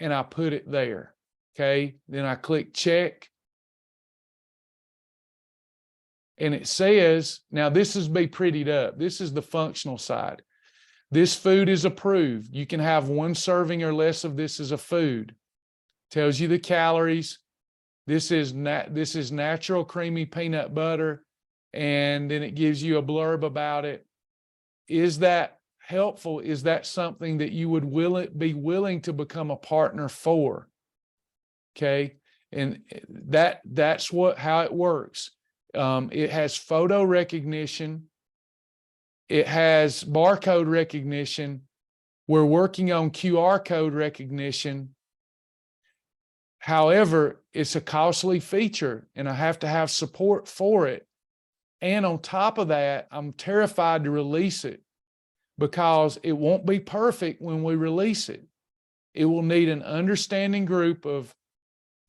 and I put it there. Okay. Then I click check. And it says, now this is be prettied up. This is the functional side. This food is approved. You can have 1 serving or less of this as a food. Tells you the calories. This is natural creamy peanut butter. And then it gives you a blurb about it. Is that helpful? Is that something that you would be willing to become a partner for? Okay. And that's how it works. It has photo recognition. It has barcode recognition. We're working on QR code recognition. However, it's a costly feature and I have to have support for it. And on top of that, I'm terrified to release it because it won't be perfect when we release it. It will need an understanding group of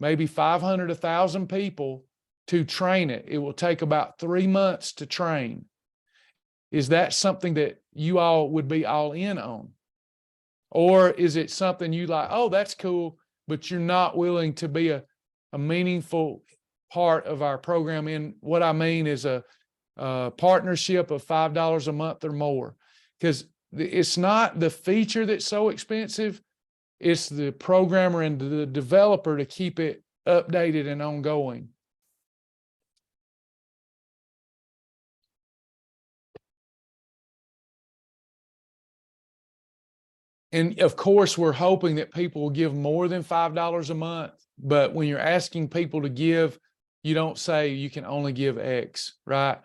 maybe 500, 1,000 people to train it. It will take about 3 months to train. Is that something that you all would be all in on? Or is it something you like, oh, that's cool, but you're not willing to be a meaningful part of our program? And what I mean is a partnership of $5 a month or more, because it's not the feature that's so expensive. It's the programmer and the developer to keep it updated and ongoing. And of course, we're hoping that people will give more than $5 a month. But when you're asking people to give, you don't say you can only give X, right?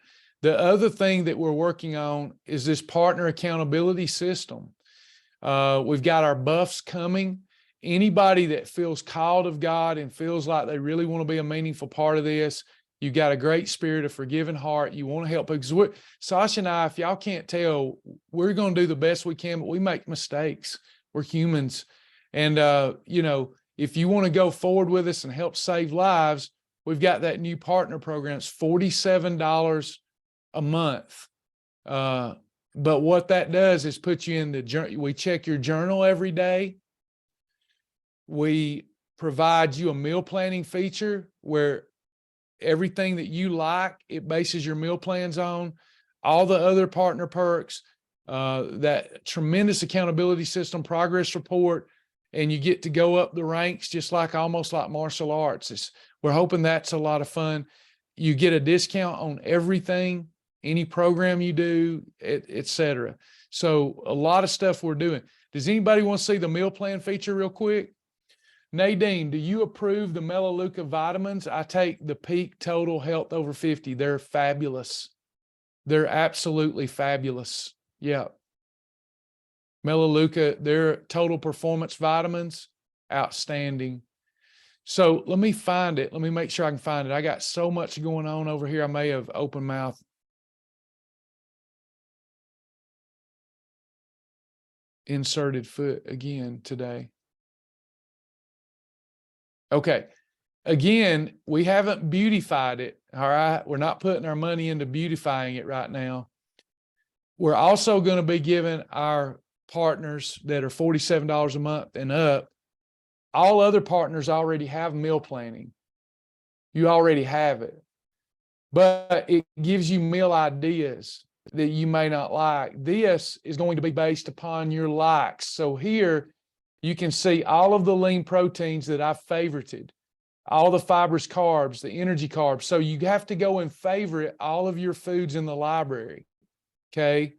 The other thing that we're working on is this partner accountability system. We've got our buffs coming. Anybody that feels called of God and feels like they really want to be a meaningful part of this, you've got a great spirit, a forgiving heart. You want to help. Because Sasha and I, if y'all can't tell, we're going to do the best we can, but we make mistakes. We're humans. And, you know, if you want to go forward with us and help save lives, we've got that new partner program. It's $47 a month. But what that does is put you in the journal. We check your journal every day. We provide you a meal planning feature where everything that you like, it bases your meal plans on. All the other partner perks, that tremendous accountability system, progress report, and you get to go up the ranks just like almost like martial arts. We're hoping that's a lot of fun. You get a discount on everything, any program you do, et cetera. So a lot of stuff we're doing. Does anybody want to see the meal plan feature real quick? Nadine, do you approve the Melaleuca vitamins? I take the Peak Total Health Over 50. They're fabulous. They're absolutely fabulous. Yeah. Melaleuca, they're total performance vitamins, outstanding. So let me find it. Let me make sure I can find it. I got so much going on over here. I may have open mouth. Inserted foot again today. Okay. Again, we haven't beautified it. All right. We're not putting our money into beautifying it right now. We're also going to be giving our partners that are $47 a month and up. All other partners already have meal planning. You already have it, but it gives you meal ideas that you may not like. This is going to be based upon your likes. So here you can see all of the lean proteins that I've favorited, all the fibrous carbs, the energy carbs. So you have to go and favorite all of your foods in the library. Okay.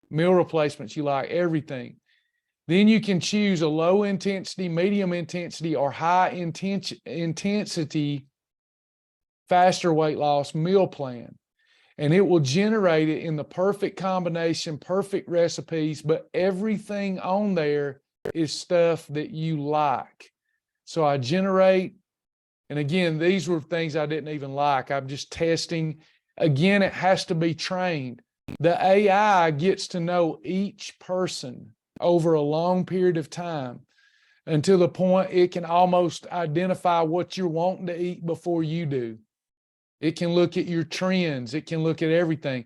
Meal replacements, you like everything. Then you can choose a low intensity, medium intensity, or high intensity, faster weight loss meal plan. And it will generate it in the perfect combination, perfect recipes, but everything on there is stuff that you like. So I generate, and again, these were things I didn't even like. I'm just testing. Again, it has to be trained. The AI gets to know each person over a long period of time until the point it can almost identify what you're wanting to eat before you do. It can look at your trends. It can look at everything.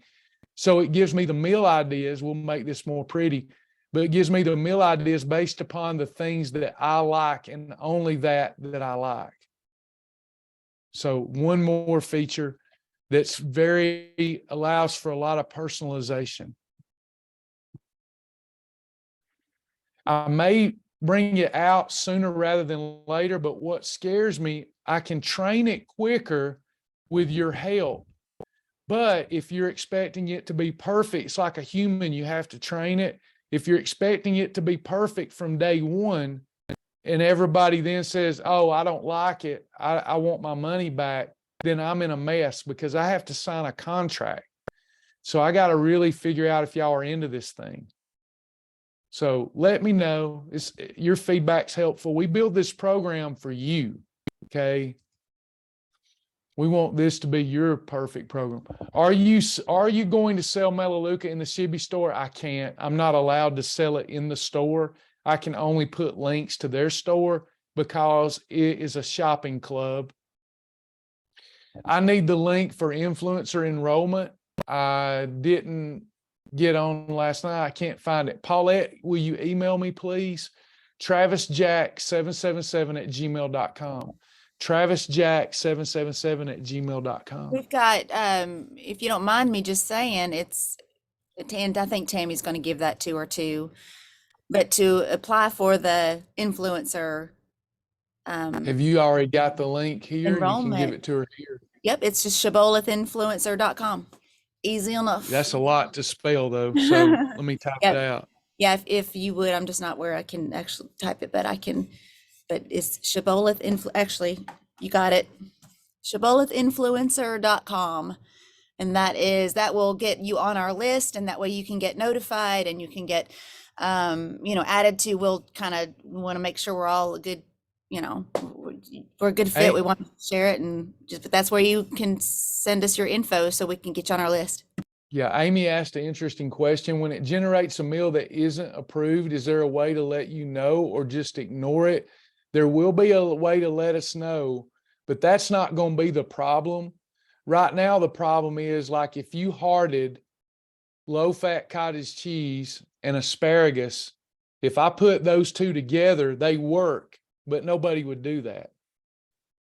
So it gives me the meal ideas. We'll make this more pretty, but it gives me the meal ideas based upon the things that I like and only that I like. So one more feature that's allows for a lot of personalization. I may bring it out sooner rather than later, but what scares me, I can train it quicker with your help. But if you're expecting it to be perfect, it's like a human, you have to train it. If you're expecting it to be perfect from day one, and everybody then says, oh, I don't like it, I want my money back, then I'm in a mess because I have to sign a contract. So I got to really figure out if y'all are into this thing. So let me know. Your feedback's helpful. We build this program for you, okay? We want this to be your perfect program. Are you going to sell Melaleuca in the Shibby store? I can't. I'm not allowed to sell it in the store. I can only put links to their store because it is a shopping club. I need the link for influencer enrollment. I didn't get on last night. I can't find it. Paulette, will you email me, please? TravisJack777@gmail.com. TravisJack777@gmail.com. We've got, if you don't mind me just saying, and I think Tammy's going to give that to her too, but to apply for the influencer Have you already got the link here? You can give enrollment. it to her here. Yep, it's just shibbolethinfluencer.com. Easy enough. That's a lot to spell though. So let me type it out. Yeah, if you would, I'm just not where I can actually type it, but it's Shibboleth actually, you got it. Shibbolethinfluencer.com. And that will get you on our list, and that way you can get notified and you can get, added to. We want to make sure we're all a good, we're a good fit. Hey. We want to share it, but that's where you can send us your info so we can get you on our list. Yeah, Amy asked an interesting question. When it generates a meal that isn't approved, is there a way to let you know or just ignore it? There will be a way to let us know, but that's not going to be the problem. Right now, the problem is, like, if you hearted low-fat cottage cheese and asparagus, if I put those two together, they work, but nobody would do that.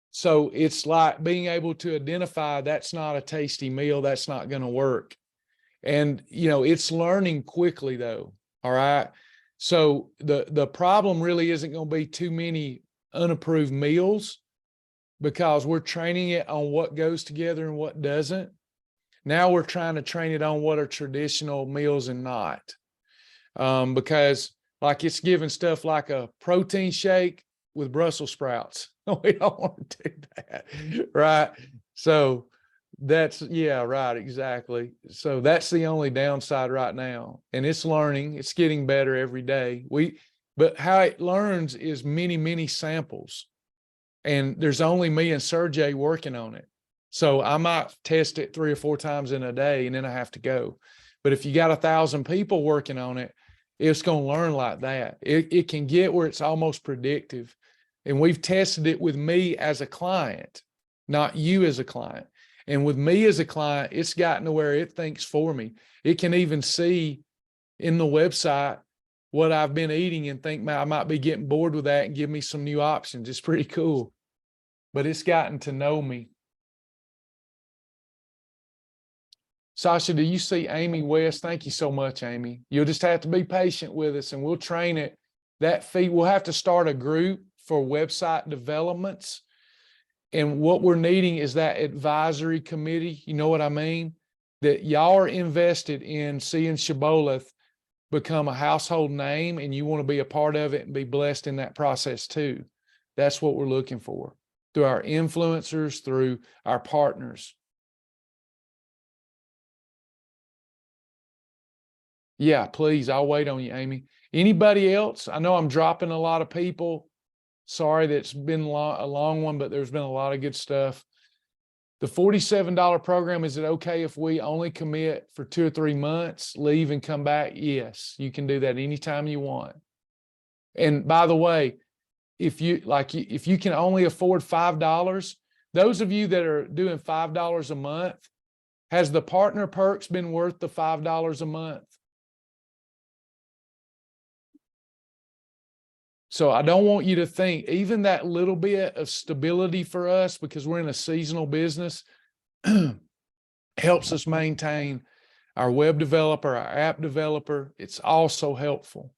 So it's like being able to identify that's not a tasty meal, that's not going to work. And, it's learning quickly though. All right. So the problem really isn't going to be too many unapproved meals, because we're training it on what goes together and what doesn't. Now we're trying to train it on what are traditional meals and not. Because like it's giving stuff like a protein shake with Brussels sprouts. We don't want to do that. Right. So right, exactly. So that's the only downside right now. And it's learning, it's getting better every day. But how it learns is many, many samples. And there's only me and Sergey working on it. So I might test it 3 or 4 times in a day and then I have to go. But if you got 1,000 people working on it, it's going to learn like that. It can get where it's almost predictive. And we've tested it with me as a client, not you as a client. And with me as a client, it's gotten to where it thinks for me. It can even see in the website what I've been eating and think, man, I might be getting bored with that and give me some new options. It's pretty cool. But it's gotten to know me. Sasha, do you see Amy West? Thank you so much, Amy. You'll just have to be patient with us and we'll train it. We'll have to start a group for website developments. And what we're needing is that advisory committee. You know what I mean? That y'all are invested in seeing Shibboleth become a household name, and you want to be a part of it and be blessed in that process too. That's what we're looking for through our influencers, through our partners. Yeah, please. I'll wait on you, Amy. Anybody else? I know I'm dropping a lot of people. Sorry, that's been a long one, but there's been a lot of good stuff. The $47 program, is it okay if we only commit for 2 or 3 months, leave and come back? Yes, you can do that anytime you want. And by the way, if you can only afford $5, those of you that are doing $5 a month, has the partner perks been worth the $5 a month? So I don't want you to think even that little bit of stability for us, because we're in a seasonal business, helps us maintain our web developer, our app developer. It's also helpful.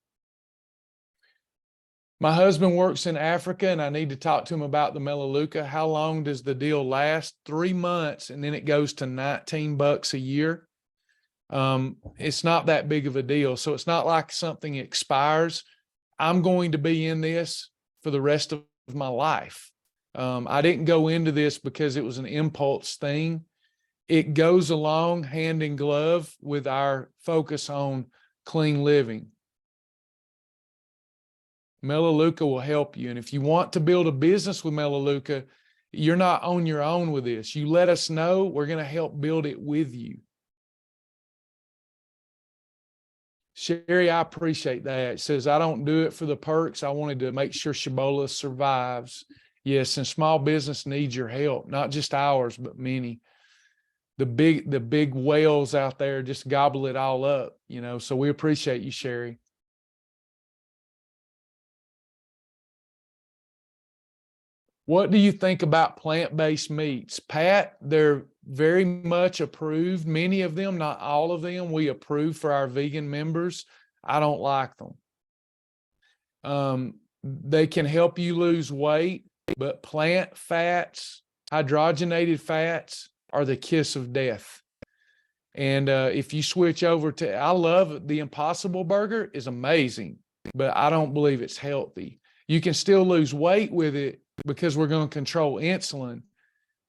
My husband works in Africa and I need to talk to him about the Melaleuca. How long does the deal last? 3 months, and then it goes to $19 a year. It's not that big of a deal. So it's not like something expires. I'm going to be in this for the rest of my life. I didn't go into this because it was an impulse thing. It goes along hand in glove with our focus on clean living. Melaleuca will help you. And if you want to build a business with Melaleuca, you're not on your own with this. You let us know, we're going to help build it with you. Sherry, I appreciate that. It says, I don't do it for the perks. I wanted to make sure Shibboleth survives. Yes, and small business needs your help, not just ours, but many. the big whales out there just gobble it all up, you know. So we appreciate you, Sherry. What do you think about plant-based meats? Pat, they're very much approved. Many of them, not all of them, we approve for our vegan members. I don't like them. They can help you lose weight, but plant fats, hydrogenated fats are the kiss of death. And if you switch over to, I love the Impossible Burger, is amazing, but I don't believe it's healthy. You can still lose weight with it because we're going to control insulin,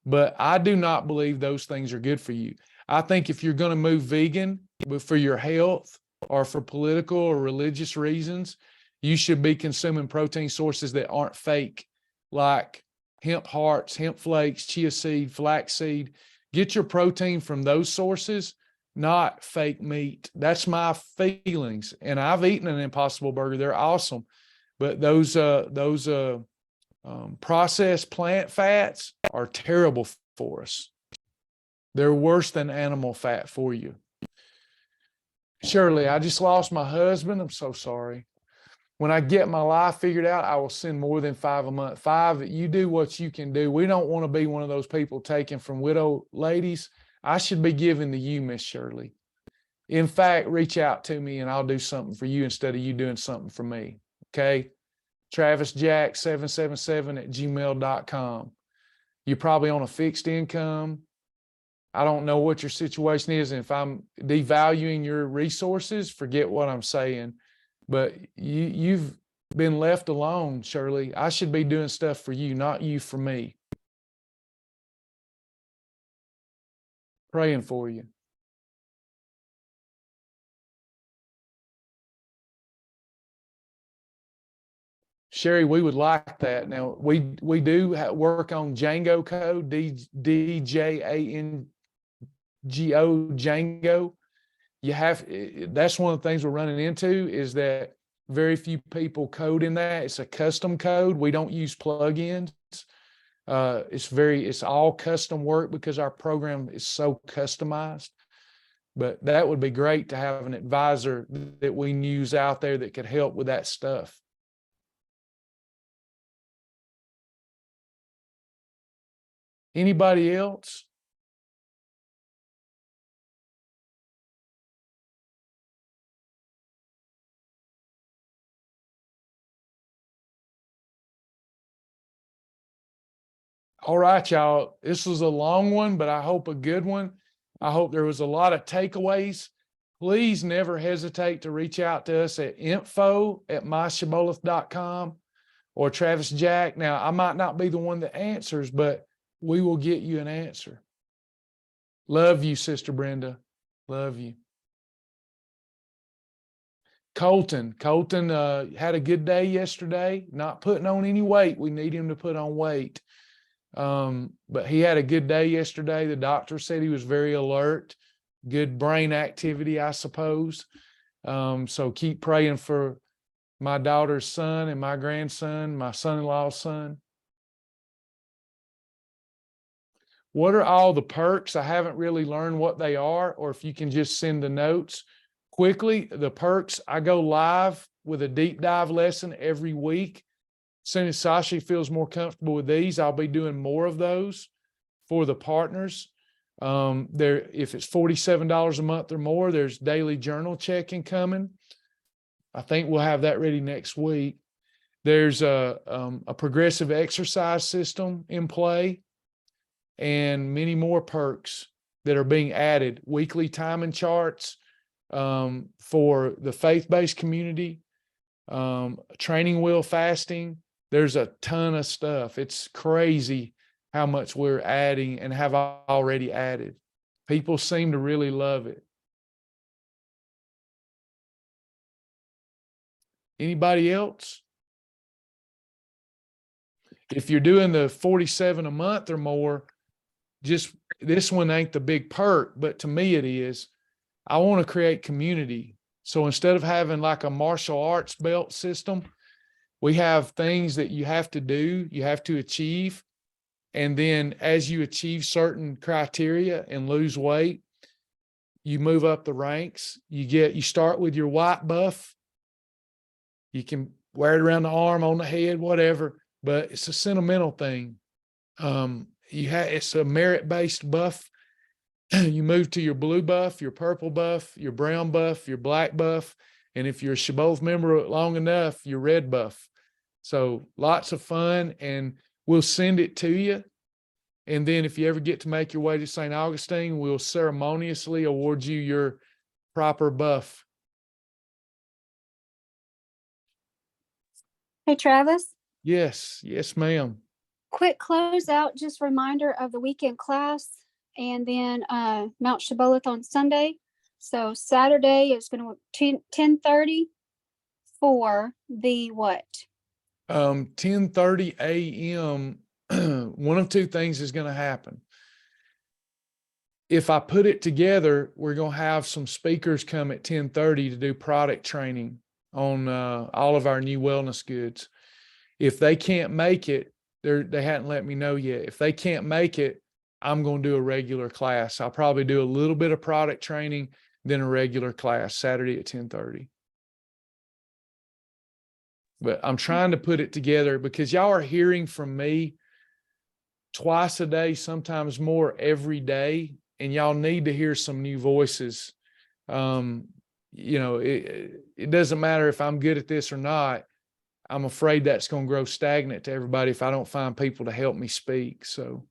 but I do not believe those things are good for you. I think if you're going to move vegan, but for your health or for political or religious reasons, you should be consuming protein sources that aren't fake, like hemp hearts, hemp flakes, chia seed, flaxseed. Get your protein from those sources, not fake meat. That's my feelings. And I've eaten an Impossible Burger. They're awesome. But those processed plant fats are terrible for us. They're worse than animal fat for you. Shirley, I just lost my husband. I'm so sorry. When I get my life figured out, I will send more than 5 a month. 5, you do what you can do. We don't want to be one of those people taking from widow ladies. I should be giving to you, Miss Shirley. In fact, reach out to me and I'll do something for you instead of you doing something for me. Okay? TravisJack777@gmail.com. You're probably on a fixed income. I don't know what your situation is. And if I'm devaluing your resources, forget what I'm saying. But you've been left alone, Shirley. I should be doing stuff for you, not you for me. Praying for you. Sherry, we would like that. Now, we do work on Django code, DJANGO, Django. That's one of the things we're running into is that very few people code in that. It's a custom code. We don't use plugins. It's all custom work because our program is so customized. But that would be great to have an advisor that we use out there that could help with that stuff. Anybody else? All right, y'all. This was a long one, but I hope a good one. I hope there was a lot of takeaways. Please never hesitate to reach out to us at info@myshibboleth.com or Travis Jack. Now, I might not be the one that answers, but we will get you an answer. Love you, Sister Brenda. Love you. Colton had a good day yesterday, not putting on any weight. We need him to put on weight. But he had a good day yesterday. The doctor said he was very alert, good brain activity, I suppose. So keep praying for my daughter's son and my grandson, my son-in-law's son. What are all the perks? I haven't really learned what they are, or if you can just send the notes quickly. The perks, I go live with a deep dive lesson every week. As soon as Sasha feels more comfortable with these, I'll be doing more of those for the partners. If it's $47 a month or more, there's daily journal checking coming. I think we'll have that ready next week. There's a progressive exercise system in play and many more perks that are being added. Weekly timing charts for the faith-based community, training wheel fasting. There's a ton of stuff. It's crazy how much we're adding and have already added. People seem to really love it. Anybody else? If you're doing the 47 a month or more, just this one ain't the big perk, but to me it is. I want to create community. So instead of having like a martial arts belt system, we have things that you have to do, you have to achieve. And then as you achieve certain criteria and lose weight, you move up the ranks. You start with your white buff. You can wear it around the arm, on the head, whatever, but it's a sentimental thing. It's a merit-based buff. You move to your blue buff, your purple buff, your brown buff, your black buff. And if you're a Shibboleth member long enough, your red buff. So lots of fun, and we'll send it to you. And then if you ever get to make your way to St. Augustine, we'll ceremoniously award you your proper buff. Hey, Travis. Yes, ma'am. Quick closeout, just reminder of the weekend class, and then Mount Shibboleth on Sunday. So Saturday is going to 10:30 for the what? 10:30 a.m. One of two things is going to happen. If I put it together, we're going to have some speakers come at 10:30 to do product training on all of our new wellness goods. If they can't make it, they hadn't let me know yet. If they can't make it, I'm going to do a regular class. I'll probably do a little bit of product training, then a regular class Saturday at 10:30. But I'm trying to put it together because y'all are hearing from me twice a day, sometimes more every day, and y'all need to hear some new voices. It doesn't matter if I'm good at this or not. I'm afraid that's going to grow stagnant to everybody if I don't find people to help me speak. So,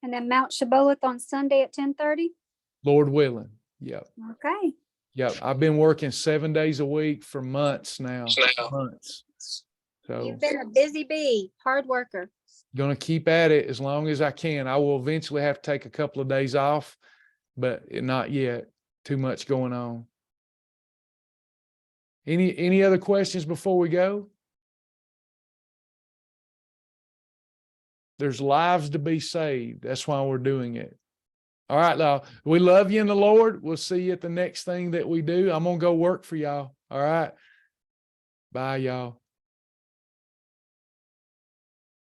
And then Mount Shibboleth on Sunday at 10:30. Lord willing. Yep. Okay. Yep. I've been working 7 days a week for months now. Months. So You've been a busy bee, hard worker. Going to keep at it as long as I can. I will eventually have to take a couple of days off, but not yet. Too much going on. Any other questions before we go? There's lives to be saved. That's why we're doing it. All right, now, we love you in the Lord. We'll see you at the next thing that we do. I'm going to go work for y'all. All right. Bye, y'all.